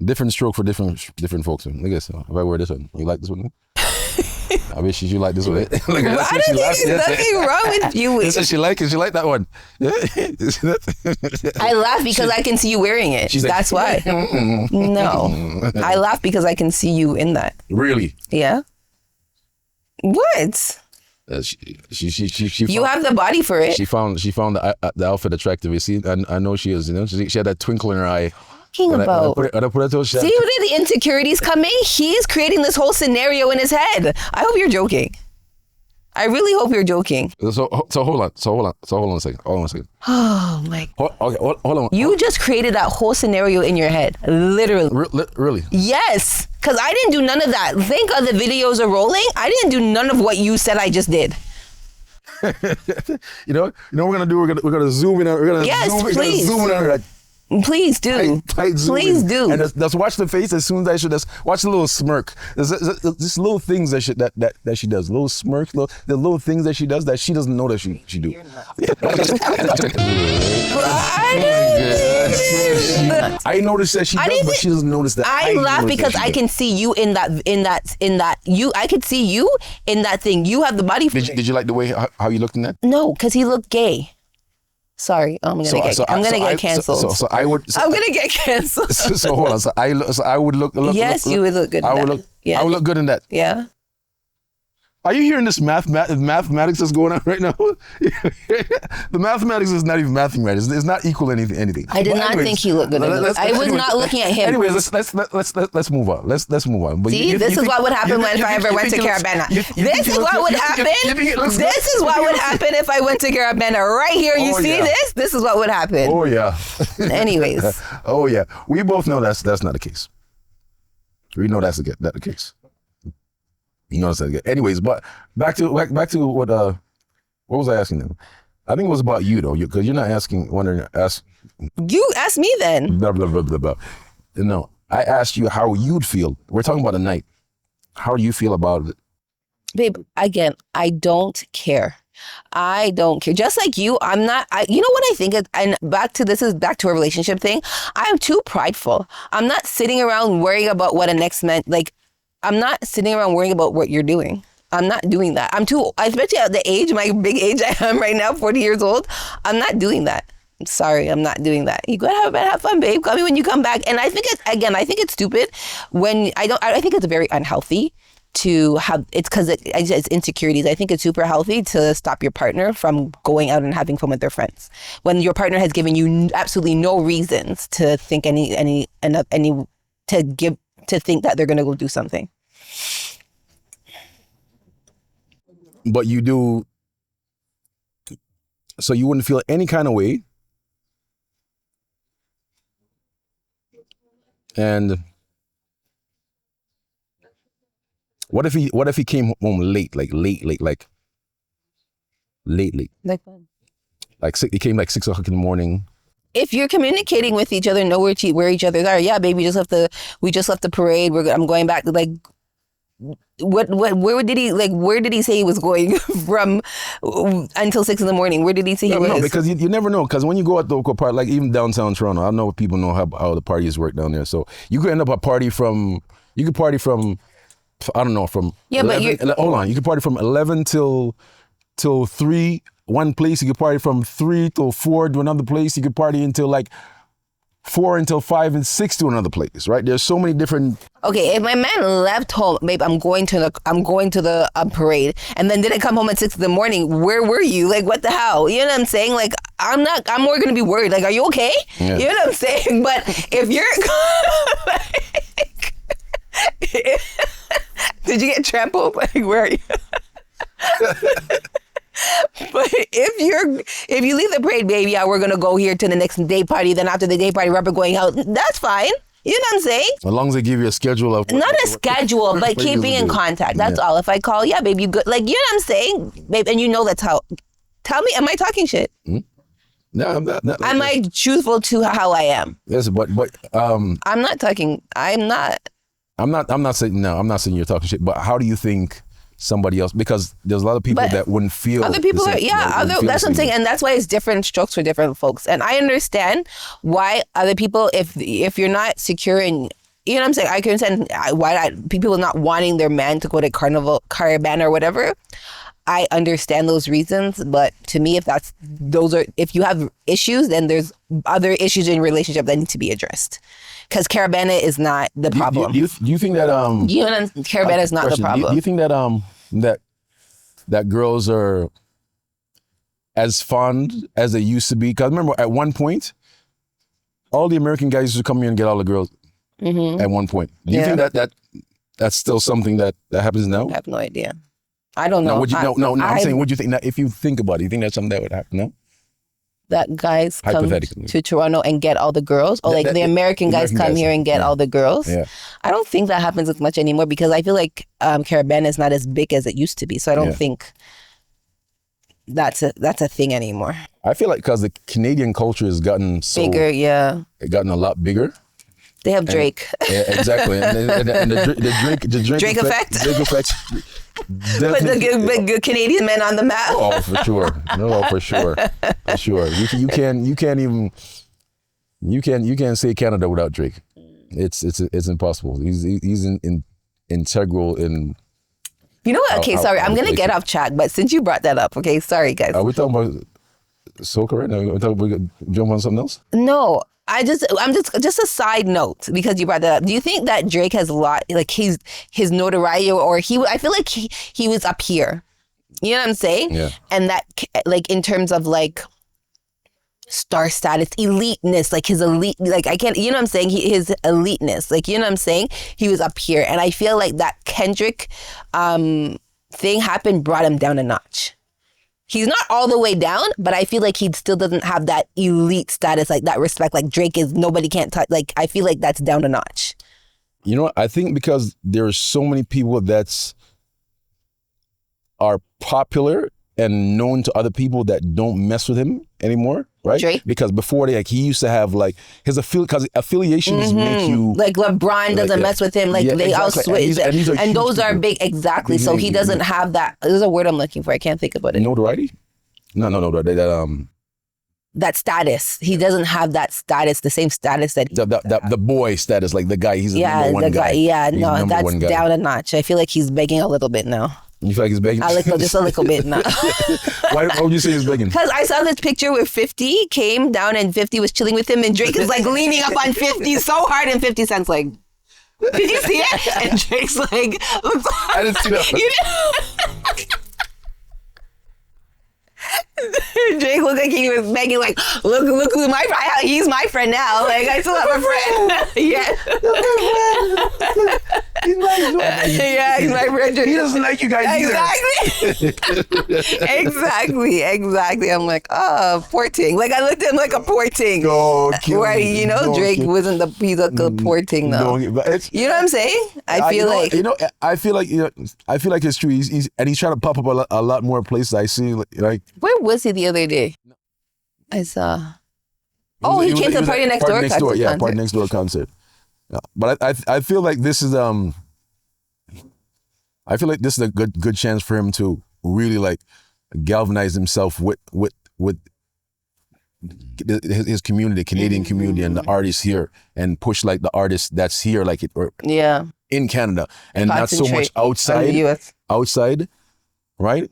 Different stroke for different folks. Look at this. If I wear this one, you like this one? I wish you like this one. Look at
I don't think there's nothing wrong with you.
Listen, she like that one.
I laugh because I can see you wearing it.
She's
That's why. No. I laugh because I can see you in that.
Really?
Yeah. What?
She
You have the body for it.
She found the outfit attractive. You see, I know she is. You know, she had that twinkle in her eye.
Talking about.
See where
did the insecurities come in? He's creating this whole scenario in his head. I hope you're joking. I really hope you're joking.
So hold on a second.
Oh my.
Okay, hold on.
You just created that whole scenario in your head, literally.
Really?
Yes, because I didn't do none of that. Think of the videos are rolling. I didn't do none of what you said I just did.
you know what we're gonna do? We're gonna zoom in.
Please.
Zoom in on her.
Please do. Please do.
And let's watch the face as soon as I should. Let's watch the little smirk. There's just little things that she does. Little smirks. The little things that she does that she doesn't know that she do. I noticed that she does, but she doesn't notice that.
I laugh because I can see you in that. I could see you in that thing. You have the body for it.
Did you like the way how you looked in that?
No, because he looked gay. Sorry, I'm gonna get canceled.
I'm
gonna get canceled.
So hold on. So I would look.
Yes, you would look good. I would
look good in that.
Yeah.
Are you hearing this mathematics that's going on right now? The mathematics is not even mathing right. It's not equal anything.
I did not think he looked good. I was not looking at him.
Anyways, let's move on. Let's move on. But
see, this is what would happen if I ever went to Caribana. This is what would happen. This is what would happen if I went to Caribana. Right here, you see this? This is what would happen.
Oh yeah.
Anyways.
Oh yeah. We both know that's not the case. We know that's the case. You know what I'm saying? Anyways, but back to what was I asking them? I think it was about you though, because you're not ask.
You asked me then.
Blah blah blah blah blah. No, I asked you how you'd feel. We're talking about a night. How do you feel about it?
Babe, again, I don't care. I don't care. Just like you, I'm not. You know what I think? And back to a relationship thing. I'm too prideful. I'm not sitting around worrying about what a next man like. I'm not sitting around worrying about what you're doing. I'm not doing that. Especially at the age, my big age I am right now, 40 years old. I'm not doing that. I'm sorry, I'm not doing that. You go have fun, babe. Call me when you come back. And I think it's stupid when I think it's very unhealthy to have, it's because it's insecurities. I think it's super healthy to stop your partner from going out and having fun with their friends. When your partner has given you absolutely no reasons to think to think that they're going to go do something.
But you do, so you wouldn't feel any kind of way. And what if he came home late? Like when? Like he came like 6 o'clock in the morning.
If you're communicating with each other, know where each other are. Yeah, baby, we just left the parade. I'm going back. Like, where did he say he was going from until 6 a.m? Where did he say he was?
No, because you never know. Because when you go at the local party, like even downtown Toronto, I know people know how the parties work down there. So you could end up party from I don't know, from 11, hold on. You could party from 11 till 3. One place. You could party from 3 till 4 to another place. You could party until like 4 until 5 and 6 to another place, right? There's so many different.
Okay, if my man left home, babe, I'm going to the parade, and then didn't come home at 6 a.m, where were you? Like, what the hell? You know what I'm saying? Like, I'm more gonna be worried. Like, are you okay? Yeah. You know what I'm saying? But if you're did you get trampled? Like, where are you? But if you leave the parade, baby, yeah, we're gonna go here to the next day party. Then after the day party, we're going out. That's fine. You know what I'm saying?
As long as they give you a schedule of
not a schedule, but keeping in contact. That's all. If I call, yeah, baby, you good? Like, you know what I'm saying, babe? And you know that's how. Tell me, am I talking shit?
No, I'm not.
Am I truthful to how I am?
Yes, but
I'm not talking. I'm not.
I'm not saying no. I'm not saying you're talking shit. But how do you think somebody else, because there's a lot of people
But
that wouldn't feel
other people
the
are,
same-
yeah,
that wouldn't feel
that's
the
what I'm
same
saying.
way.
And that's why it's different strokes for different folks. And I understand why other people, if you're not secure in, you know what I'm saying? I can understand why people not wanting their man to go to Carnival, Caribana or whatever. I understand those reasons, but to me, if you have issues, then there's other issues in your relationship that need to be addressed. Because Caribana is not the problem.
Do you think that
You know, Caribana is not the
question,
problem.
Do you think that that girls are as fond as they used to be? Because remember, at one point, all the American guys used to come here and get all the girls. At one point, do you think that's still something that happens now?
I have no idea. I don't know.
I'm saying, would you think that if you think about it, you think that's something that would happen? No.
That guys come
Hypothetically.
to Toronto and get all the girls, or like the American guys come here and get all the girls.
Yeah.
I don't think that happens as much anymore because I feel like Caribana is not as big as it used to be. So I don't think that's a thing anymore.
I feel like because the Canadian culture has gotten
Bigger, yeah.
gotten a lot bigger.
They have Drake.
Yeah, exactly. And the Drake
effect?
Drake effect.
Put the Canadian men on the map.
Oh, for sure. No, for sure. For sure. You can't say Canada without Drake. It's impossible. He's integral in.
You know what? Okay, sorry. I'm gonna get off track, but since you brought that up, okay, sorry guys.
Are we talking about soca right now? We jump on something else?
No. I'm just a side note because you brought that up. Do you think that Drake has a lot, like his notoriety, or I feel like he was up here. You know what I'm saying?
Yeah.
And that, like, in terms of like star status, eliteness, like his elite, like I can't, you know what I'm saying? His eliteness, like, you know what I'm saying? He was up here, and I feel like that Kendrick thing happened, brought him down a notch. He's not all the way down, but I feel like he still doesn't have that elite status, like that respect. Like Drake is, nobody can't touch. Like I feel like that's down a notch.
You know what? I think because there are so many people are popular and known to other people that don't mess with him anymore, right?
Drake?
Because before he used to have like his affiliations make you
like LeBron doesn't mess with him. Like they all switch, and those are big, exactly. So he doesn't have that. There's a word I'm looking for. I can't think about it.
Notoriety? No.
That status. He doesn't have that status, the same status that
the boy status, like the guy. He's the number one
the
guy.
Yeah,
He's
no,
the number
that's
one guy.
down a notch. I feel like he's begging a little bit now.
You feel like he's begging?
Just a little bit now.
Why would you say he's begging?
Because I saw this picture where 50 came down and 50 was chilling with him, and Drake is like leaning up on 50 so hard, and 50 Cent's like, did you see it? And Drake's like,
I didn't see that.
Drake looked like he was begging, like, look who he's my friend now. Like, I still have a friend. Yeah. He's my friend.
He doesn't like you guys
Exactly. I'm like, oh, poor ting. Like, I looked at him like a poor ting. Where, you know, Drake wasn't he's like a poor ting though. You know what I'm saying? I feel like it's true. He's trying to pop up a lot more places. I see, like. Where was he the other day? I saw. He came to the Party Next Door concert.
Yeah, Party Next Door concert. Yeah. But I feel like this is a good chance for him to really like galvanize himself with his community, Canadian community, and the artists here, and push like the artists that's here, like in Canada, and not so much outside, right?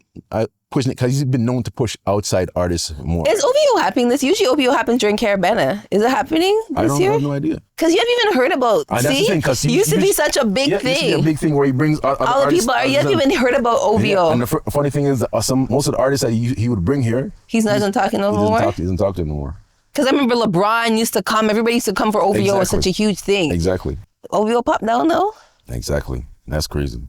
Pushing it because he's been known to push outside artists more.
Is OVO happening this? Usually OVO happens during Caribana. Is it happening this year?
I have no idea.
Because you haven't even heard about.
That's the thing,
it used to be such a big thing.
Used to be a big thing where he brings
all the people. You haven't even heard about OVO.
Yeah. And the funny thing is, most of the artists that he would bring here,
he doesn't talk no more.
He doesn't talk to them no more.
Because I remember LeBron used to come. Everybody used to come for OVO. Exactly. It was such a huge thing.
Exactly.
OVO popped down though.
Exactly. That's crazy.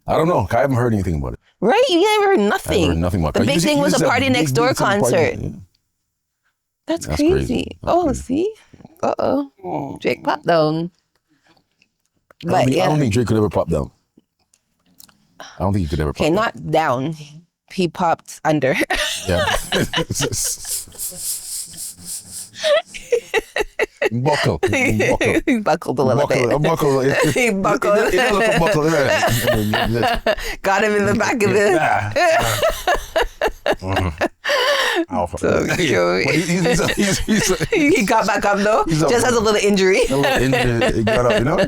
I don't know. I haven't heard anything about it.
Right? You never heard nothing.
I heard nothing about it.
The big thing was a Party Next Door concert. That's crazy. See? Drake popped down.
I don't think Drake could ever pop down. I don't think he could ever pop down.
Okay, not down. He popped under.
Yeah. Buckle.
He buckled a little bit.
Buckle.
He buckled.
It look a buckle.
Got him in the back of it. So cute. He got back up though. Just has a little injury.
A little injury. He got up, you know?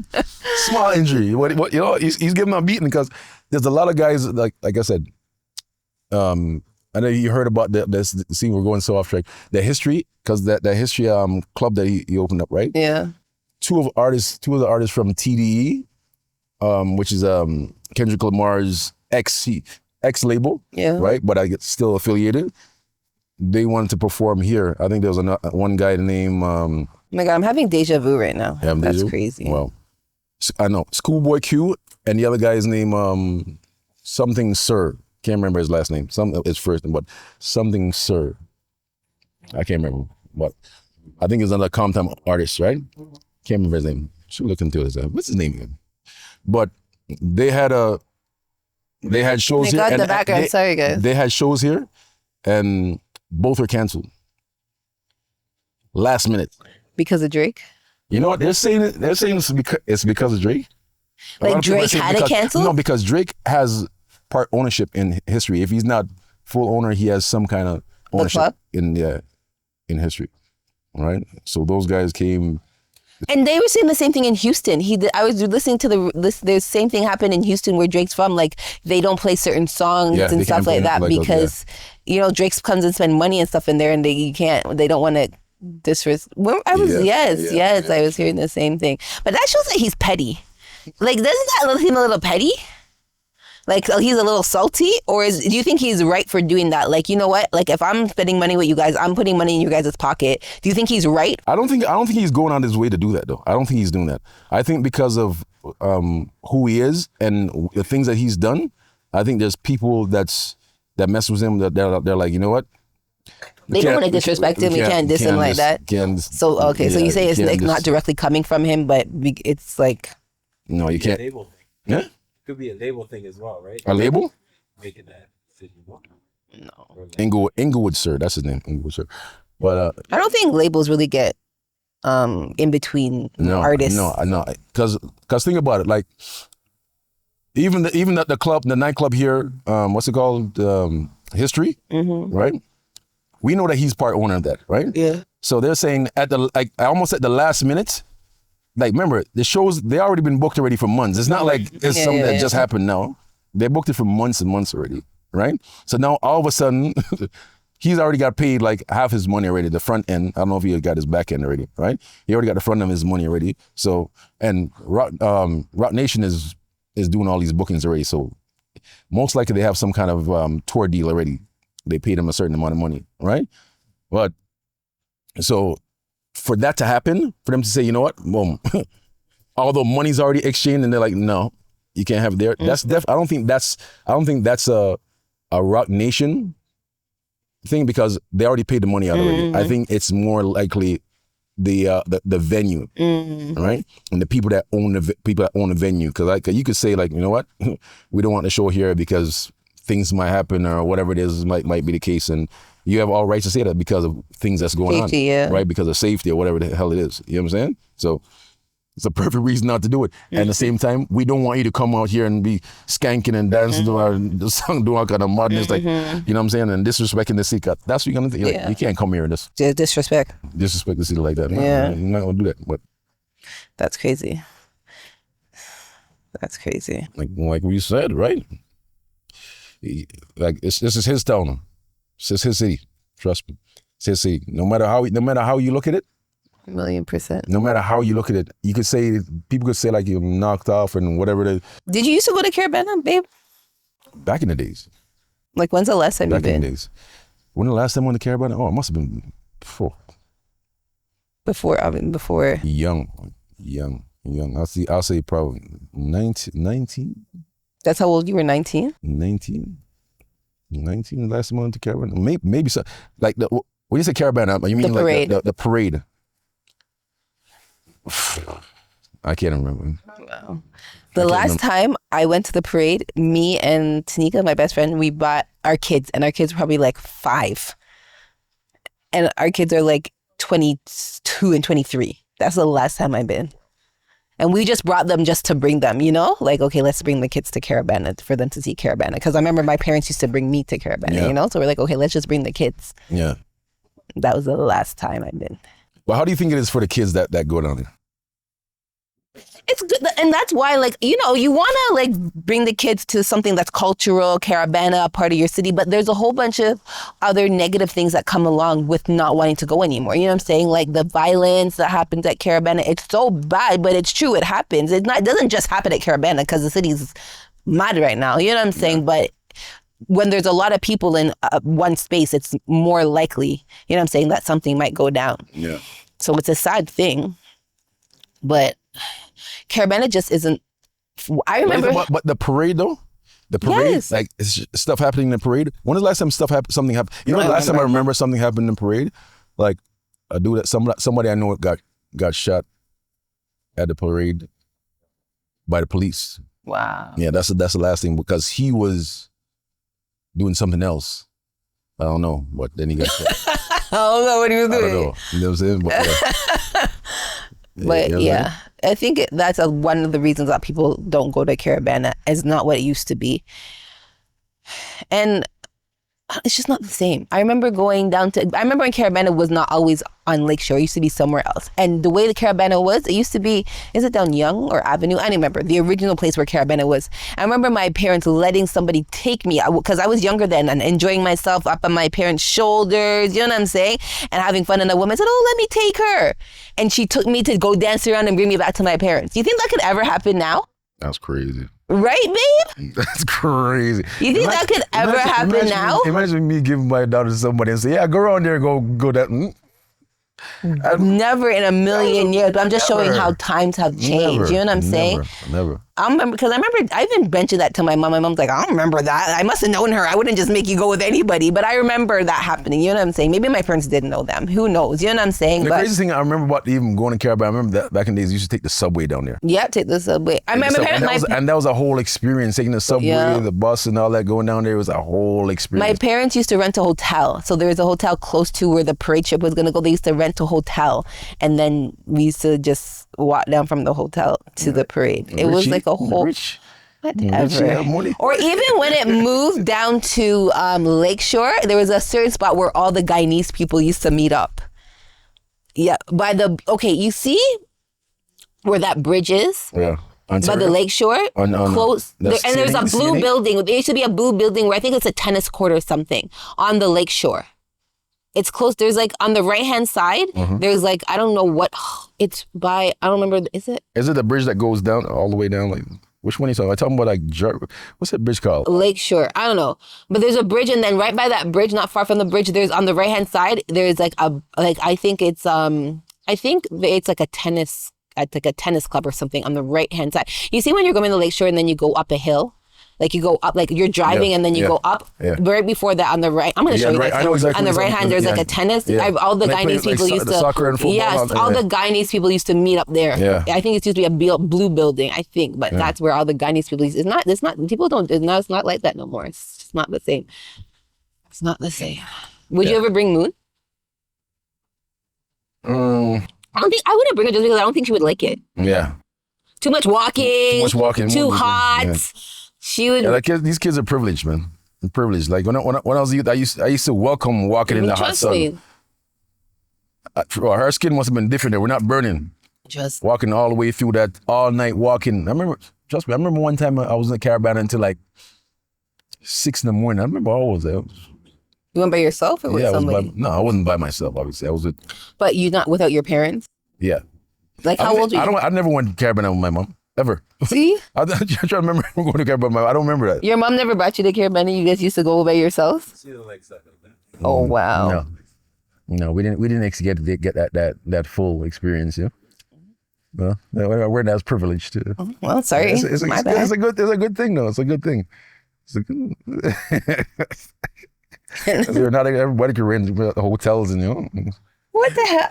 Small injury. What you know, he's giving a beating because there's a lot of guys, like I said, I know you heard about this scene, we're going so off track. The history, because that history club that he opened up, right?
Yeah.
Two of the artists from TDE, which is Kendrick Lamar's ex label,
yeah,
right? But I get still affiliated. They wanted to perform here. I think there was one guy named. Oh
my God, I'm having deja vu right now. Yeah, that's crazy.
Well, I know Schoolboy Q and the other guy's name something Sir. Can't remember his last name. His first name, but something Sir. I can't remember, but I think he's another Compton artist, right? Can't remember his name. Should look into his name. What's his name again? But they had shows here.
Got the background. Sorry, guys.
They had shows here, and both were canceled. Last minute.
Because of Drake?
You know what? They're saying it's because of Drake.
Like Drake had it canceled?
No, because Drake has part ownership in history. If he's not full owner, he has some kind of ownership in history. All right. So those guys came.
And they were saying the same thing in Houston. I was listening to the same thing happened in Houston where Drake's from. Like they don't play certain songs and stuff like that because you know Drake comes and spend money and stuff in there, and they don't want to disrespect. I was hearing the same thing, but that shows that he's petty. Like doesn't that make him a little petty? Like he's a little salty, or do you think he's right for doing that? Like, you know what? Like if I'm spending money with you guys, I'm putting money in your guys' pocket. Do you think he's right?
I don't think he's going on his way to do that though. I don't think he's doing that. I think because of who he is and the things that he's done, I think there's people that mess with him that they're like, you know what?
They don't want to disrespect him. We can't diss him like that. So you say it's like not directly coming from him, but it's like
no, you can't. Yeah.
Could be a label thing as well, right?
A label?
Making that decision.
No. Inglewood Sir, that's his name, Inglewood Sir. But
I don't think labels really get in between artists.
No, because think about it, like even the club, the nightclub here, what's it called? History, right? We know that he's part owner of that, right?
Yeah.
So they're saying almost at the last minute. Like, remember, the shows, they already been booked already for months. It's not like it's something that just happened now. They booked it for months and months already, right? So now, all of a sudden, he's already got paid like half his money already, the front end. I don't know if he got his back end already, right? He already got the front end of his money already. So, and Rock Nation is doing all these bookings already. So, most likely they have some kind of tour deal already. They paid him a certain amount of money, right? But, so, for that to happen, for them to say, you know what, boom, although money's already exchanged, and they're like, no, you can't have it there. That's I don't think that's a Rock Nation thing because they already paid the money out already. I think it's more likely the venue, right, and the people that own the venue. Because you could say like, you know what, we don't want the show here because things might happen or whatever it is might be the case, and you have all rights to say that because of things that's going on, right? Because of safety or whatever the hell it is. You know what I'm saying? So it's a perfect reason not to do it. And at the same time, we don't want you to come out here and be skanking and dancing to the song, doing all kind of madness, like, you know what I'm saying? And disrespecting the city. That's what you're going to do. Like, you can't come here and just
disrespect
the city like that. No, you're not going to do that. But
that's crazy. That's crazy.
Like we said, right? Like this is his town. It's his city. Trust me. It's his city. No matter how you look at it.
1,000,000%.
No matter how you look at it, people could say like you're knocked off and whatever it is.
Did you used to go to Caribana, babe?
Back in the days.
Like when's the last time you've been?
Back in the days. When the last time I went to Caribana? Oh, it must have been before.
Before.
Young. I'll say probably 19.
That's how old you were, 19?
19, the last time I went to Caribana. Maybe so. Like, when you say Caribana, you mean the parade. Like the parade. I can't remember.
Wow. The last time I went to the parade, me and Tanika, my best friend, we bought our kids, and our kids were probably like 5. And our kids are like 22 and 23. That's the last time I've been. And we just brought them just to bring them, you know? Like, okay, let's bring the kids to Caribana for them to see Caribana. Because I remember my parents used to bring me to Caribana, you know? So we're like, okay, let's just bring the kids.
Yeah.
That was the last time I've been.
Well, how do you think it is for the kids that go down there?
It's good. And that's why, like, you know, you want to, like, bring the kids to something that's cultural, Caribana, a part of your city. But there's a whole bunch of other negative things that come along with not wanting to go anymore. You know what I'm saying? Like the violence that happens at Caribana. It's so bad, but it's true. It happens. It doesn't just happen at Caribana because the city's mad right now. You know what I'm saying? But when there's a lot of people in one space, it's more likely, you know what I'm saying, that something might go down.
Yeah.
So it's a sad thing. But Caribana just isn't. I remember.
But the parade though, the parade,
Yes.
like it's stuff happening in the parade. When was the last time something happened? You know, the last time I remember something happened in the parade, like a dude that somebody I know got shot at the parade by the police.
Wow.
Yeah, that's the last thing because he was doing something else. I don't know, but then he got shot.
I don't know what he was
I
doing.
don't know. You know what I'm saying? But, yeah.
But
You know what I'm
yeah,
saying?
I think that's one of the reasons that people don't go to Caribana. It's not what it used to be. And it's just not the same. I remember when Caribana was not always on Lakeshore. It used to be somewhere else. And the way the Caribana was, it used to be, is it down Yonge or Avenue? I don't remember. The original place where Caribana was. I remember my parents letting somebody take me, because I was younger then, and enjoying myself up on my parents' shoulders, you know what I'm saying? And having fun. And a woman said, oh, let me take her. And she took me to go dance around and bring me back to my parents. Do you think that could ever happen now?
That's crazy.
Right, babe?
That's crazy.
You think that could ever happen now?
Imagine me giving my daughter to somebody and say, yeah, go around there, go that.
Never in a million years. But I'm just showing how times have changed. You know what I'm saying?
Never.
I remember, because I even mentioned that to my mom. My mom's like, I don't remember that. I must have known her. I wouldn't just make you go with anybody. But I remember that happening. You know what I'm saying? Maybe my parents didn't know them. Who knows? You know what I'm saying?
The crazy thing I remember about even going to Caribana, I remember that back in the days, you used to take the subway down there.
Yeah, take the subway. I remember
and that was a whole experience, taking the subway, the bus and all that, going down there was a whole experience.
my parents used to rent a hotel. So there was a hotel close to where the parade trip was going to go. They used to rent a hotel. And then we used to just walk down from the hotel to the parade. It was like a whole... Whatever. Or even when it moved down to Lakeshore, there was a certain spot where all the Guyanese people used to meet up. Yeah, you see where that bridge is?
Yeah.
By the Lakeshore, close. And there's a blue building. There used to be a blue building where I think it's a tennis court or something on the Lakeshore. It's close. There's like on the right-hand side, there's like, I don't know what, it's by, I don't remember, is it?
Is it the bridge that goes down, all the way down? Like, which one are you talking about? I'm talking about like, what's that bridge called?
Lakeshore. I don't know. But there's a bridge, and then right by that bridge, not far from the bridge, there's on the right-hand side, there's like I think it's like a tennis club or something on the right-hand side. You see when you're going to Lakeshore and then you go up a hill? Like you go up, like you're driving and then you go up. Yeah. Right before that on the right, I'm going to show you this.
I know exactly
on the right hand, there's like a tennis. All the Guyanese people used to.
Soccer and football.
Yes, all the Guyanese people used to meet up there.
Yeah.
I think it used to be a blue building, I think. But that's where all the Guyanese people used to. It's not like that no more. It's just not the same. It's not the same. Would you ever bring Moon? I wouldn't bring her just because I don't think she would like it.
Yeah.
Too much walking. Too hot.
Yeah.
She would.
Yeah, these kids are privileged, man. They're privileged. Like when I was a youth, I used to welcome walking in the hot sun. Her skin must have been different. There, we're not burning.
Just
walking all the way through that all night walking. I remember one time I was in the Caribana until like 6 a.m. I remember I was there.
You went by yourself or with somebody?
I wasn't by myself. Obviously, I was with.
But you're not without your parents.
Yeah.
Like how old were you?
I never went to Caribana with my mom. Ever.
See?
I'm trying to remember going to Caribana. I don't remember that.
Your mom never brought you to Caribana? You guys used to go by yourselves?
She don't like stuff like that.
Oh, wow.
No, we didn't get that full experience, yeah. Well, we're not as privileged too.
Well, sorry. My bad.
It's a good thing though. It's a good thing. Not everybody can rent hotels and
What the hell?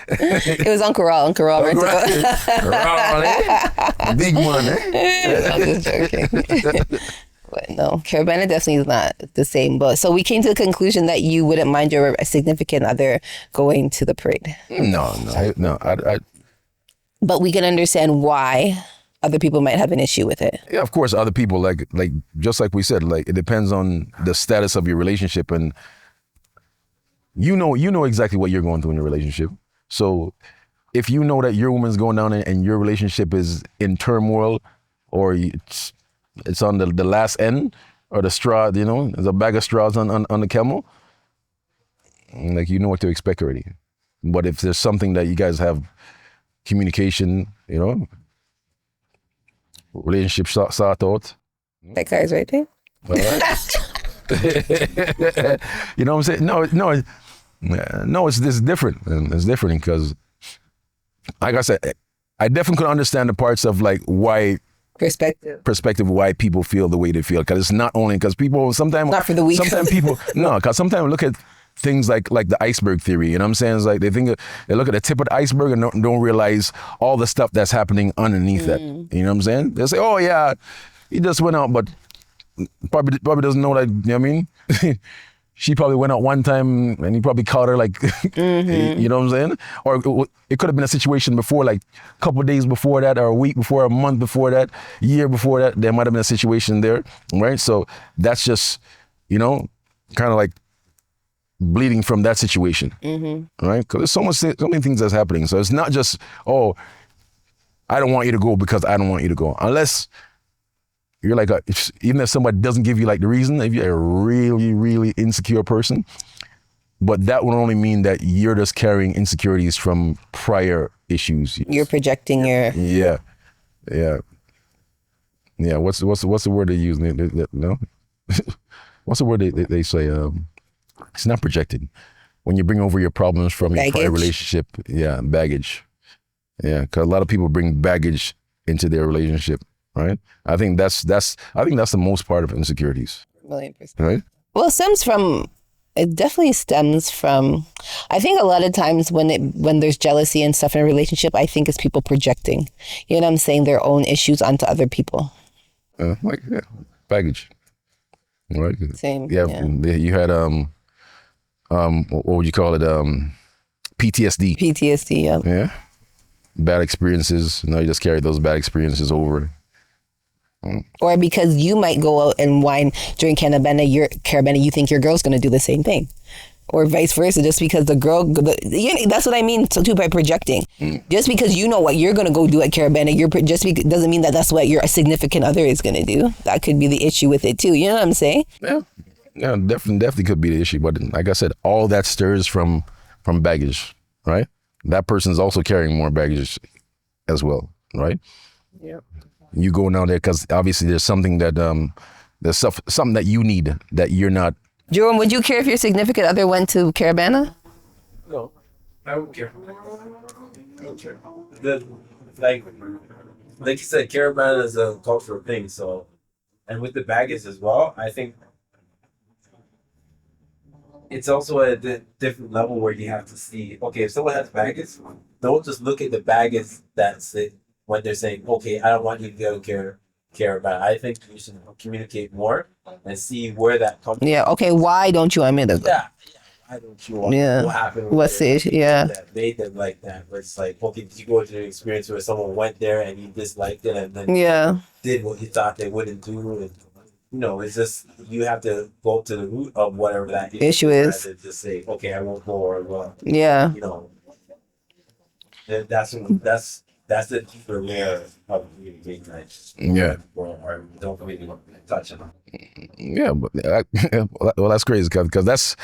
It was Uncle Raw. Uncle Raw rented
it. Big one,
I'm just joking. But no, Caribana definitely is not the same. But so we came to the conclusion that you wouldn't mind your significant other going to the parade.
No.
But we can understand why other people might have an issue with it.
Yeah, of course, other people, like just like we said, like it depends on the status of your relationship, and you know exactly what you're going through in your relationship. So if you know that your woman's going down and your relationship is in turmoil, or it's on the last end, or the straw, there's a bag of straws on the camel, like you know what to expect already. But if there's something that you guys have communication, relationship sort out.
That guy's right there.
All right. You know what I'm saying? No, it's different. It's different because, like I said, I definitely could understand the parts of like why perspective why people feel the way they feel, because it's not only because people sometimes
not for the weak.
Sometimes people because sometimes look at things like the iceberg theory. You know what I'm saying? It's like they look at the tip of the iceberg and don't realize all the stuff that's happening underneath that. You know what I'm saying? They say, oh yeah, he just went out, but probably doesn't know that. You know what I mean? She probably went out one time and he probably caught her like, you know what I'm saying? Or it could have been a situation before, like a couple of days before that, or a week before, a month before that, year bbefore that, there might have been a situation there, right? So that's just, kind of like bleeding from that situation, right? Because there's so many things that's happening. So it's not just, oh, I don't want you to go because I don't want you to go. Unless you're like, even if somebody doesn't give you like the reason, if you're a really, really insecure person, but that would only mean that you're just carrying insecurities from prior issues.
You're projecting your...
Yeah. What's the word they use? No? What's the word they say? It's not projected. When you bring over your problems from your prior relationship. Yeah, baggage. Yeah, because a lot of people bring baggage into their relationship. Right, I think that's the most part of insecurities.
1,000,000%.
Right.
Well, it definitely stems from. I think a lot of times when there's jealousy and stuff in a relationship, I think it's people projecting. You know what I'm saying? Their own issues onto other people.
Baggage. Right.
Same.
Yeah. You had what would you call it? PTSD.
PTSD. Yeah.
Yeah. Bad experiences. You just carry those bad experiences over.
Or because you might go out and wine during Caribana, you think your girl's going to do the same thing. Or vice versa, just because that's what I mean too by projecting. Just because you know what you're going to go do at Caribana, doesn't mean that that's what your significant other is going to do. That could be the issue with it too. You know what I'm saying?
Yeah, definitely could be the issue. But like I said, all that stirs from baggage, right? That person's also carrying more baggage as well, right?
Yeah.
You going down there because obviously there's something that there's something that you need that you're not.
Jerome, would you care if your significant other went to Caribana?
No, I wouldn't care. Like you said, Caribana is a cultural thing. So, and with the baggage as well, I think it's also at a different level where you have to see. Okay, if someone has baggage, don't just look at the baggage that's it. When they're saying, okay, I don't want you to go care about it. I think you should communicate more and see where that comes from.
Yeah, okay, why don't you want me to go?
Yeah. Why don't you want what happened?
What's the issue? Yeah.
That made them like that. But it's like, okay, did you go through an experience where someone went there and you disliked it and then did what you thought they wouldn't do? And, it's just, you have to go to the root of whatever that issue is. Rather than just say, okay, I won't go or well.
Yeah.
That's the deeper layer of communication.
Yeah.
Or don't really touch on.
Yeah, but well, that's crazy because that's.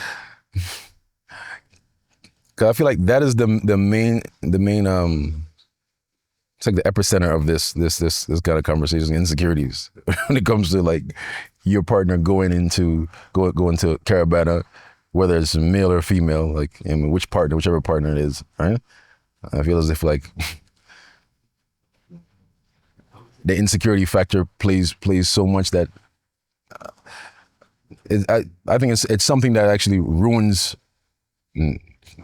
Because I feel like that is the main. It's like the epicenter of this kind of conversation, insecurities. When it comes to like your partner going into Caribana, whether it's male or female, like whichever partner it is, right? I feel as if like. The insecurity factor plays so much that I think it's something that actually ruins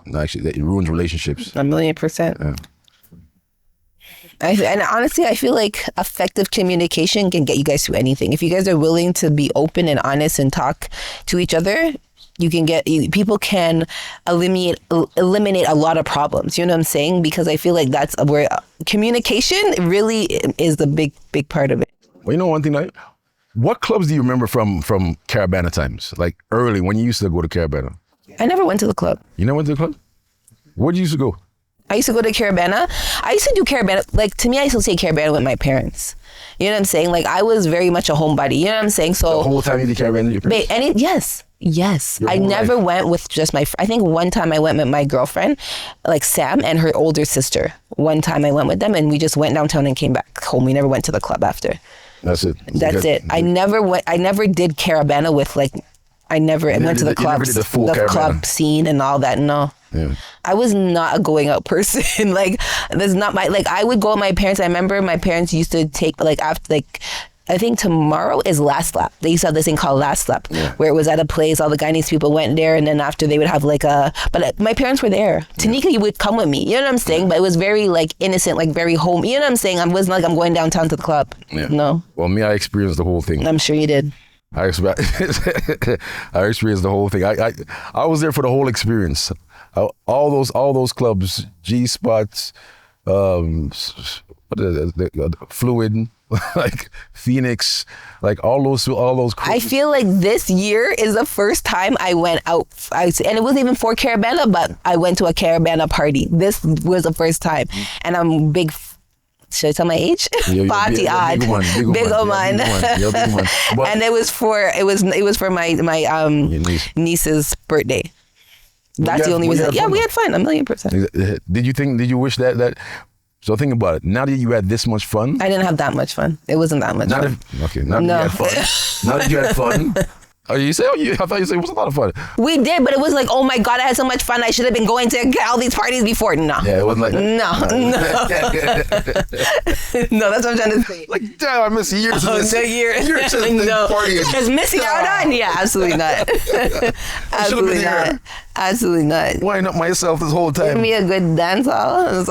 relationships.
1,000,000%.
Yeah.
And honestly, I feel like effective communication can get you guys through anything. If you guys are willing to be open and honest and talk to each other, people can eliminate a lot of problems. You know what I'm saying? Because I feel like that's where communication really is the big part of it.
Well, you know one thing, like, what clubs do you remember from Caribana times? Like early when you used to go to Caribana?
I never went to the club.
You never went to the club? Where did you used to go?
I used to go to Caribana. I used to do Caribana. Like, to me, I associate Caribana with my parents. You know what I'm saying? Like, I was very much a homebody. You know what I'm saying? So
the whole time you did Caribana with your parents?
Yes.
Your
I
whole
never
life?
went with just I think one time I went with my girlfriend, like Sam and her older sister. One time I went with them and we just went downtown and came back home. We never went to the club after.
That's it.
That's it. I never did Caribana with I never went to the clubs,
the full
the
Caribana.
club scene and all that. No.
Yeah.
I was not a going out person. That's not I would go with my parents. I remember my parents used to take after I think tomorrow is Last Lap. They used to have this thing called Last Lap, where it was at a place, all the Guyanese people went there, and then after they would have but my parents were there. Tanika, you would come with me. You know what I'm saying? But it was very innocent, very home. You know what I'm saying? I wasn't I'm going downtown to the club.
Yeah.
No.
Well, me, I experienced the whole thing.
I'm sure you did.
I experienced the whole thing. I was there for the whole experience. All those clubs, G Spots, Fluid, Phoenix, all those.
I feel like this year is the first time I went out, and it wasn't even for Caribana, but I went to a Caribana party. This was the first time, and I'm big. Should I tell my age? Party odd, big one. And it was for my niece's birthday. That's the only reason. Yeah, we had fun, 1,000,000%.
Did you wish that? So think about it. Now that you had this much fun.
I didn't have that much fun. It wasn't that much fun.
Now that you had fun. Now that you had fun. I thought you said it was a lot of fun.
We did, but it was oh my God, I had so much fun. I should have been going to all these parties before. No.
Yeah, it wasn't like that.
No, that's what I'm trying to say.
Damn, I miss years of this.
Years.
Years of
Because missing out on? Yeah, absolutely not. Absolutely not. Absolutely not.
Winding up myself this whole time.
Give me a good dance hall.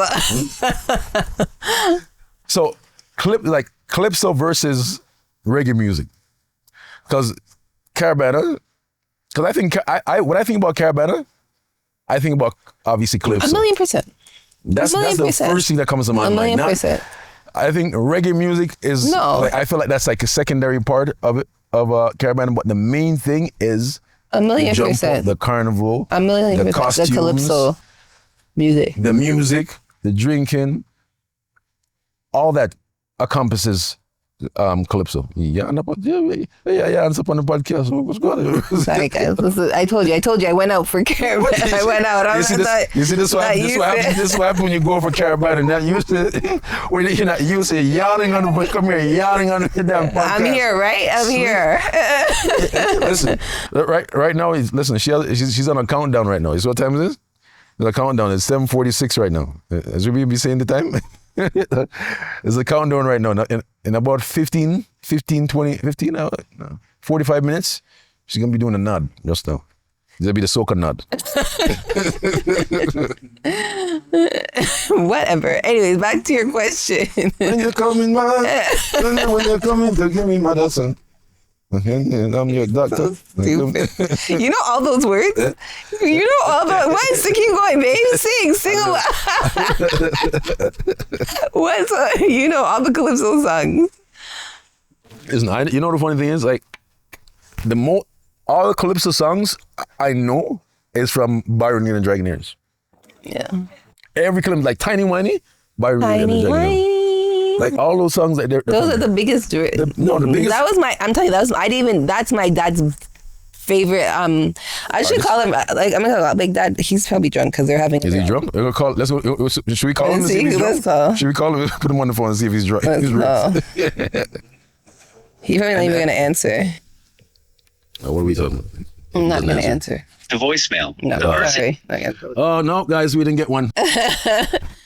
So, Calypso versus reggae music. Because Caribana, I think when I think about Caribana, I think about obviously Calypso.
1,000,000%.
That's the first thing that comes to my mind.
1,000,000%.
I think reggae music is I feel like that's a secondary part of Caribana, but the main thing is
1,000,000%.
The carnival,
1,000,000%.
the costumes,
the Calypso music,
the drinking, all that encompasses Calypso. Yeah, answer on the podcast. What's going on?
Sorry guys, I told you I went out for Caribana. I went out.
You see this what happens when you go for Caribana. Not used to when you're not used to yawning on the come here, yawning on the damn podcast.
I'm here, right? I'm here.
Listen, right now she's on a countdown right now. You see what time it is? The countdown is 7:46 right now. As we be saying the time. There's a countdown right now. In about 45 minutes, she's going to be doing a nod just now. It'll be the soca nod.
Whatever. Anyways, back to your question.
When you're coming, when you're coming to give me my medicine. I'm your doctor.
Stupid. You know all those words? You know all the what? Keep going, babe. Sing a What's you know all the Calypso songs.
Listen, you know the funny thing is all the Calypso songs I know is from Byron and the Dragonaires.
Yeah.
Every Calypso, Tiny Whiny, Byron and the Dragonaires. All those songs those
are the biggest.
The biggest.
That was I'm telling you, that's my dad's favorite. I should call him I'm gonna call Dad. He's probably drunk because they're having.
Is he drunk? We're gonna call. Should we call him? And see if he's drunk? Call. Should we call him? Put him on the phone and see if he's drunk.
He's probably not even gonna answer.
What are we talking about?
I'm not gonna answer.
The voicemail.
No, sorry.
Oh no, guys, we didn't get one.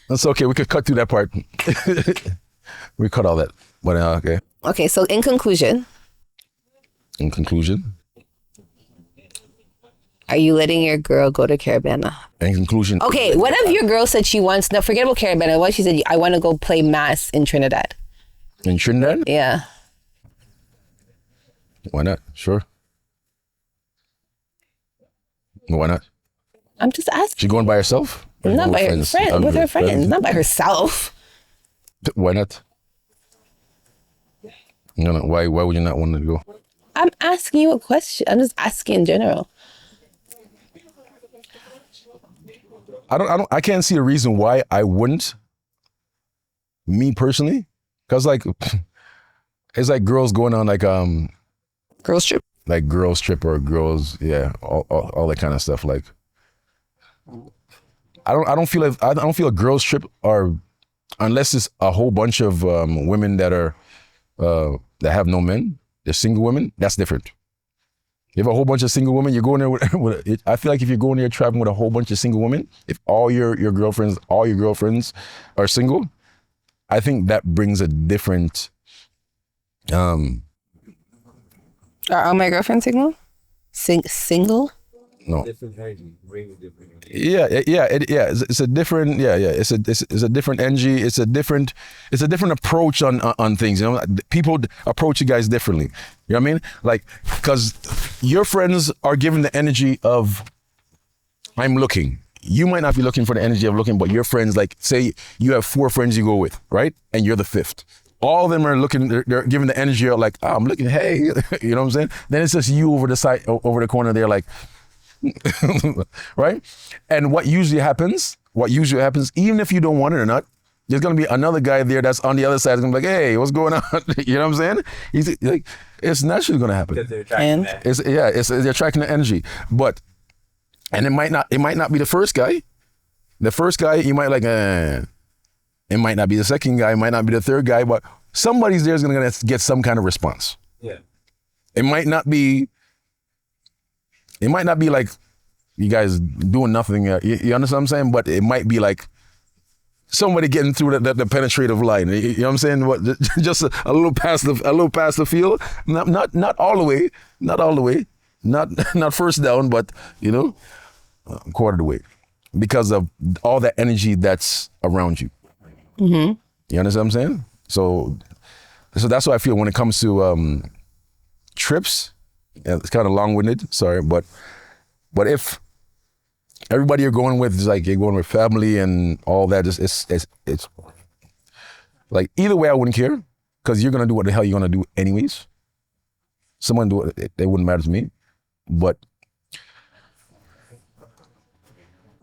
That's okay. We could cut through that part. We cut all that. But okay.
Okay, so in conclusion, Are you letting your girl go to Caribana?
In conclusion.
Okay, what if your girl said she wants, no, forget about Caribana. What she said, I want to go play mass in Trinidad.
In Trinidad?
Yeah.
Why not? Sure. Why not?
I'm just asking.
She going by herself?
Not by her friend, with her friends, not by herself.
Why not? No, why would you not want to go?
I'm asking you a question. I'm just asking in general.
I can't see a reason why I wouldn't. Me personally, because like it's like girls going on like
Girls trip.
Like girls trip or girls, yeah, all that kind of stuff. Like I don't feel a girls trip or unless it's a whole bunch of women that are that have no men, they're single women. That's different. You have a whole bunch of single women, you're going there with I feel like if you're going there traveling with a whole bunch of single women, if all your girlfriends are single, I think that brings a different
Are all my girlfriends single? Single?
No.
Different energy. Bring different energy.
Yeah. It's a different. It's a different energy. It's a different approach on things. You know, people approach you guys differently. You know what I mean? Like, because your friends are given the energy of, I'm looking. You might not be looking for the energy of looking, but your friends, like, say you have 4 friends you go with, right? And you're the 5th. All of them are looking, they're giving the energy of like, I'm looking, hey, you know what I'm saying? Then it's just you over the side, over the corner, they're like, right? And what usually happens, even if you don't want it or not, there's gonna be another guy there that's on the other side, is gonna be like, hey, what's going on? You know what I'm saying? He's like, it's naturally gonna happen.
Because they're attracting that.
They're attracting the energy. But, and it might not be the first guy. The first guy, you might like, it might not be the second guy, it might not be the third guy, but somebody's there is gonna get some kind of response.
Yeah.
It might not be like you guys doing nothing. You understand what I'm saying? But it might be like somebody getting through the penetrative line. You know what I'm saying? What, just a little past the field. Not all the way. Not first down, but you know, quarter the way, because of all that energy that's around you. Mm-hmm. You understand what I'm saying? So that's what I feel when it comes to trips. It's kind of long-winded, sorry, but if everybody you're going with is like you're going with family and all that, it's like either way I wouldn't care, because you're gonna do what the hell you're gonna do anyways. Someone do it wouldn't matter to me, but.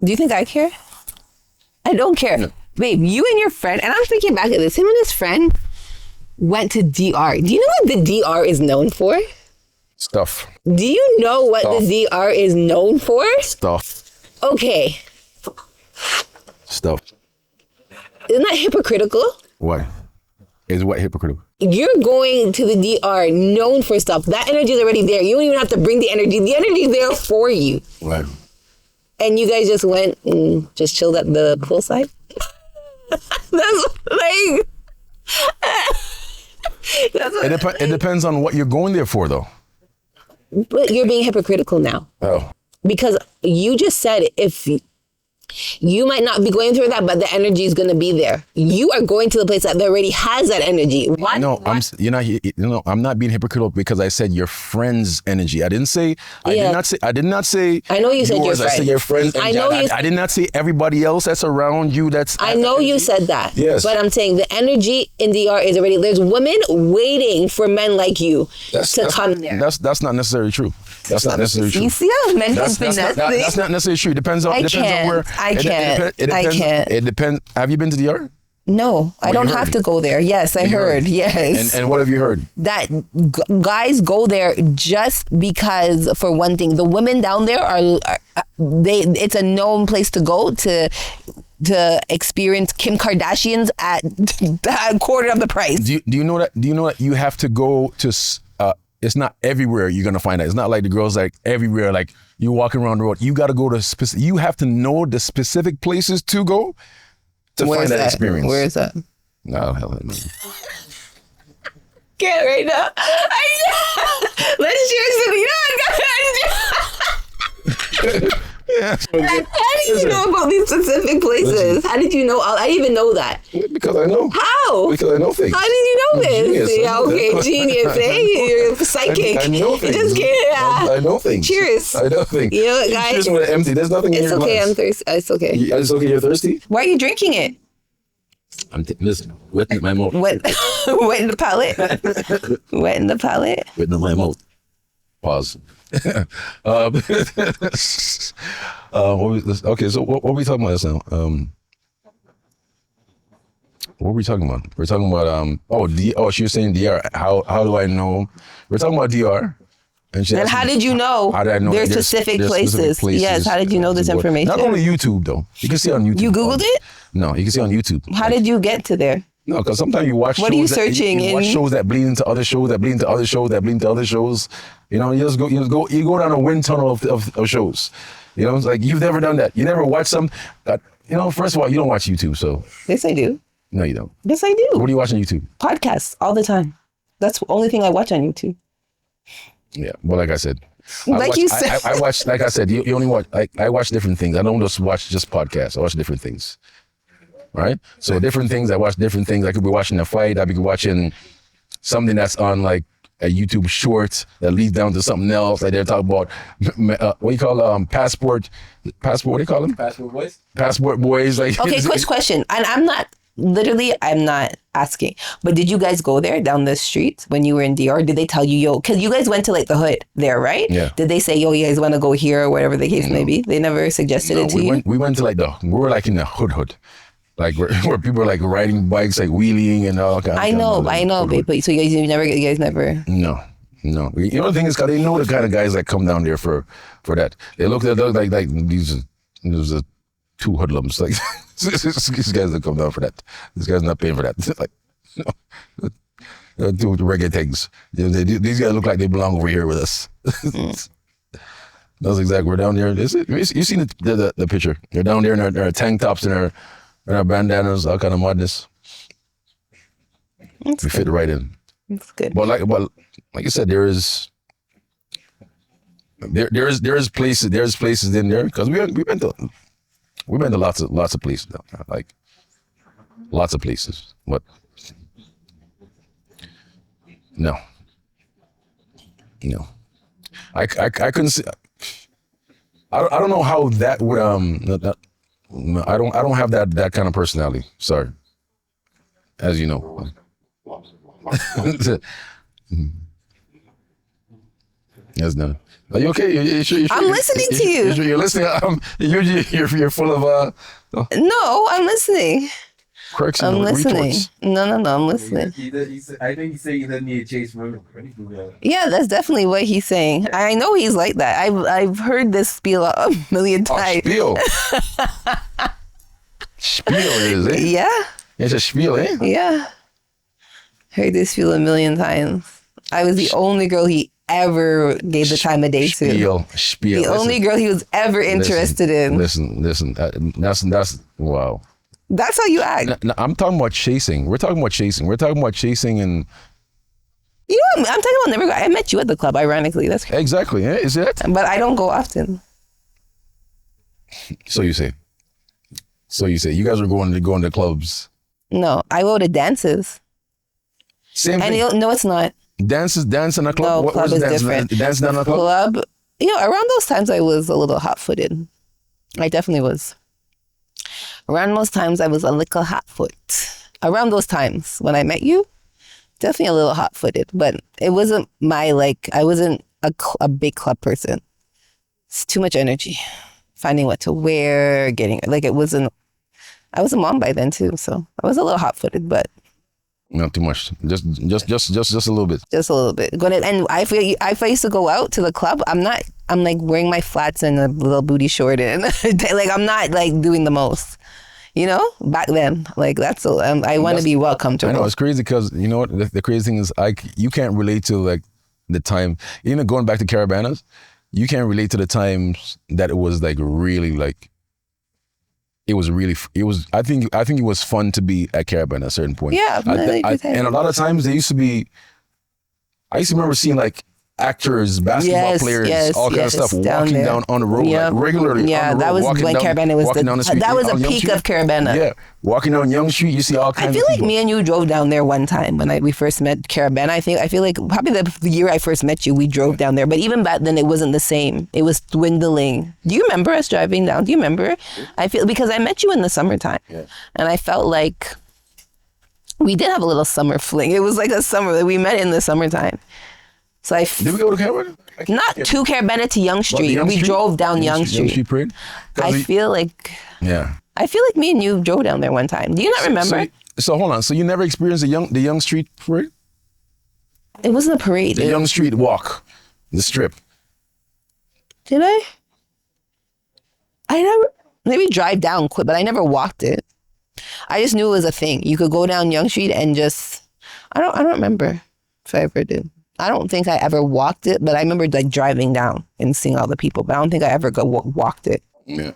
Do you think I care? I don't care. No. Babe, you and your friend, and I'm thinking back at this, him and his friend went to DR. Do you know what the DR is known for?
Stuff.
Do you know what the DR is known for?
Stuff.
Okay.
Stuff.
Isn't that hypocritical?
Why? Is what hypocritical?
You're going to the DR known for stuff. That energy is already there. You don't even have to bring the energy. The energy is there for you.
Right.
And you guys just went and just chilled at the poolside? That's like...
It depends on what you're going there for, though.
But you're being hypocritical now.
Oh.
Because you just said if you might not be going through that, but the energy is going to be there. You are going to the place that already has that energy. What?
No, I'm not being hypocritical because I said your friend's energy. I did not say. I did not say.
I know you said your friend.
I said your friend's energy. I did not say everybody else that's around you.
I know you said that.
Yes.
But I'm saying the energy in DR is already. There's women waiting for men like you to come there.
That's not necessarily true. That's not necessarily true.
You see how men can finesse things?
That's not necessarily true. It depends on where.
I can't.
It depends. Have you been to DR?
No, I don't have to go there. Yes, I heard. Yes.
And what have you heard?
That guys go there just because, for one thing, the women down there it's a known place to go to experience Kim Kardashians at a quarter of the price. Do
you know that? Do you know that you have to go to? It's not everywhere you're gonna find that. It's not like the girls like everywhere. Like you walking around the road, you got to go to you have to know the specific places to go to find that experience.
Where is that?
No, hell no.
Can't right now. Let's share some. How did you know about these specific places? How did you know? I didn't even know that.
Because I know.
How?
Because I know things.
How did you know this?
Genius.
Yeah, okay, genius. Hey, you're psychic.
I know things.
You just can't.
I know things.
Cheers.
I know things.
You know what, guys?
Cheers with an empty. There's nothing in
It's
your
okay.
glass.
I'm thirsty. It's okay.
It's okay. You're thirsty.
Why are you drinking it?
Listen, wet in my mouth.
Wet, wet in the palate. Wet in the palate.
Wet in my mouth. Pause. Okay, so what were we talking about just now? What were we talking about? We're talking about she was saying DR. How do I know? We're talking about DR. And
how did you know?
How did I know
there's specific places? Yes, how did you know this information?
Not only YouTube though. You can see on YouTube.
You Googled it?
No, you can see on YouTube.
How did you get to there?
No, because sometimes you watch
What
shows
are you searching
you watch
in?
shows that bleed into other shows, that bleed into other shows, that bleed into other shows. You know, you go down a wind tunnel of shows. You know, it's like you've never done that. You never watched some that, first of all, you don't watch YouTube, so.
Yes, I do.
No, you don't.
Yes, I do.
What do you watch on YouTube?
Podcasts all the time. That's the only thing I watch on YouTube.
Yeah, well, like I said. I watch, like I said, you only watch, I watch different things. I don't just watch just podcasts. I watch different things. Right? So different things, I watch different things. I could be watching a fight. I could be watching something that's on like a YouTube short that leads down to something else. Like they're talking about, what do you call passport, what do you call them?
Passport boys?
Passport boys. Like,
okay, quick question. And I'm not asking, but did you guys go there down the street when you were in DR? Did they tell you, because you guys went to like the hood there, right?
Yeah.
Did they say, you guys want to go here or whatever the case may be? They never suggested it to you?
We went to like we were like in the hood. Like where people are like riding bikes, like wheeling and all kind of.
I know, babe. But so you guys never.
No. You know the thing is, cause they know the kind of guys that come down there for that. They look like these are two hoodlums. Like these guys that come down for that. This guy's not paying for that. Like two reggae things. These guys look like they belong over here with us. That's exactly. We're down there. You seen the picture? They're down there in their tank tops and our bandanas, all kind of madness. We fit right in.
That's good.
But like you said, there is places in there because we went to lots of places now, like lots of places. But no, I couldn't see. I don't know how that would I don't have that kind of personality. Sorry, as you know. Yes, no. Are you okay? You sure,
I'm listening to you.
You're listening. You're full of.
No, I'm listening.
Quirks
I'm
and
listening.
retorts.
No, I'm listening.
I think he said he doesn't need to chase women.
Yeah, that's definitely what he's saying. I know he's like that. I've heard this spiel a million times.
Spiel. Spiel it is, eh?
Yeah.
It's a spiel, eh?
Yeah. Heard this spiel a million times. I was the only girl he ever gave the time of day to.
Spiel.
The only girl he was ever interested in.
Listen. That's wow.
That's how you act.
No, I'm talking about chasing. We're talking about chasing and.
You know, I'm talking about never. I met you at the club. Ironically, that's crazy.
Exactly. Yeah, is it?
But I don't go often.
So you say. You guys are going to clubs.
No, I go to dances.
Same thing.
And no, it's not.
Dance in a club.
No, club is different.
Dance down a club.
Around those times I was a little hot-footed. I definitely was. Around those times I was a little hot-foot. Around those times when I met you, definitely a little hot-footed. But it wasn't I wasn't a big club person. It's too much energy. Finding what to wear, it wasn't. I was a mom by then too, so I was a little hot-footed, but.
Not too much. Just a little bit.
Just a little bit. And if I used to go out to the club, I'm like wearing my flats and a little booty short and like I'm not like doing the most. Back then, like I want to be well comfortable.
I know it's crazy because you know what the crazy thing is, you can't relate to like the time. Even going back to Carabanas, you can't relate to the times that it was like really like. It was. I think it was fun to be at Caribana at a certain point.
Yeah,
and a lot of times they used to be. I used to remember seeing like
actors, basketball players, all kind of stuff, walking down on the road like regularly.
Yeah,
on the road,
that was when Caribana was that was a peak of Caribana.
Yeah, walking down Yonge Street, you see all kinds of people.
I feel like me and you drove down there one time when we first met Caribana. I feel like probably the year I first met you, we drove down there. But even back then, it wasn't the same. It was dwindling. Do you remember us driving down? Do you remember? I feel because I met you in the summertime, and I felt like we did have a little summer fling. It was like a summer that we met in the summertime. So
did we go to Caribana?
Not to Caribana, to Yonge Street. We drove down Yonge Street.
Parade?
I feel like me and you drove down there one time. Do you not remember?
So hold on. So you never experienced the Yonge Street parade?
It wasn't a parade.
The Yonge Street walk, the strip.
Did I? I never. Maybe drive down quick, but I never walked it. I just knew it was a thing. You could go down Yonge Street and just. I don't remember if I ever did. I don't think I ever walked it, but I remember like driving down and seeing all the people. But I don't think I ever walked it.
Yeah.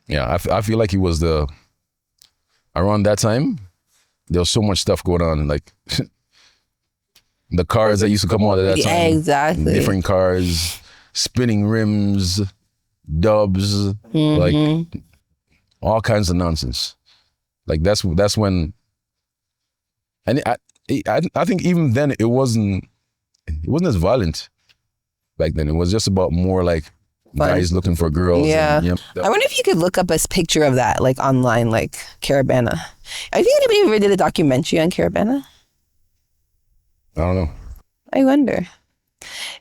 Yeah, I feel like it was around that time, there was so much stuff going on. Like the cars that used to come out at that time.
Exactly.
Different cars, spinning rims, dubs, like all kinds of nonsense. Like that's when, and I think even then it wasn't as violent back then. It was just about more like guys looking for girls.
Yeah.
And,
I wonder if you could look up a picture of that like online, like Caribana. I think anybody ever did a documentary on Caribana?
I don't know.
I wonder.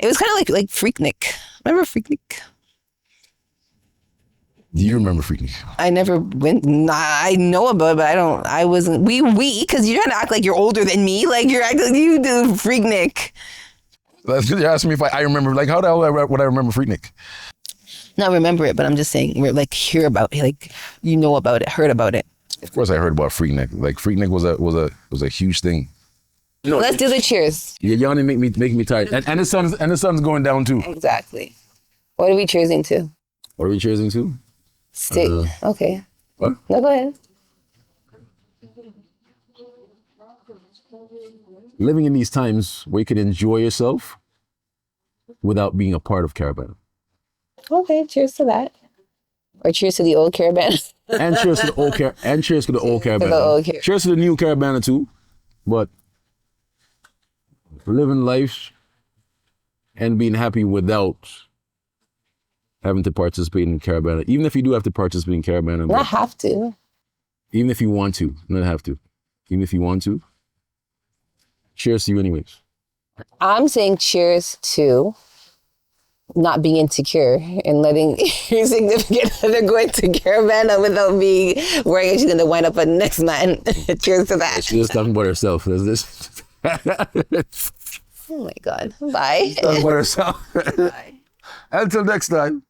It was kind of like Freaknik. Remember Freaknik?
Do you remember Freaknik?
I never went. Nah, I know about it, but I wasn't. We, because you're trying to act like you're older than me. Like you're acting like you do Freaknik.
You're asking me if I remember. Like how the hell would I remember Freaknik?
Not remember it, but I'm just saying we're like hear about it, like you know about it, heard about it.
Of course, I heard about Freaknik. Like Freaknik was a huge thing.
No, let's do the cheers.
You're yawning, make me tired, and the sun's going down too.
Exactly. What are we cheersing to?
What are we cheersing to?
Okay.
What?
No, go ahead.
Living in these times where you can enjoy yourself without being a part of Caribana.
Okay, cheers to that. Or cheers to the old Caribana.
And cheers to the old Caribana. Cheers to the new Caribana too. But living life and being happy without having to participate in Caribana. Even if you do have to participate in Caribana.
Not have to.
Even if you want to, not have to. Even if you want to. Cheers to you anyways.
I'm saying cheers to not being insecure and letting your significant other go into Caribana without being worrying she's going to wind up a next man. Cheers to that.
She's just talking about herself. Is this?
Oh my God. Bye.
Talking about herself.
Bye.
Until next time.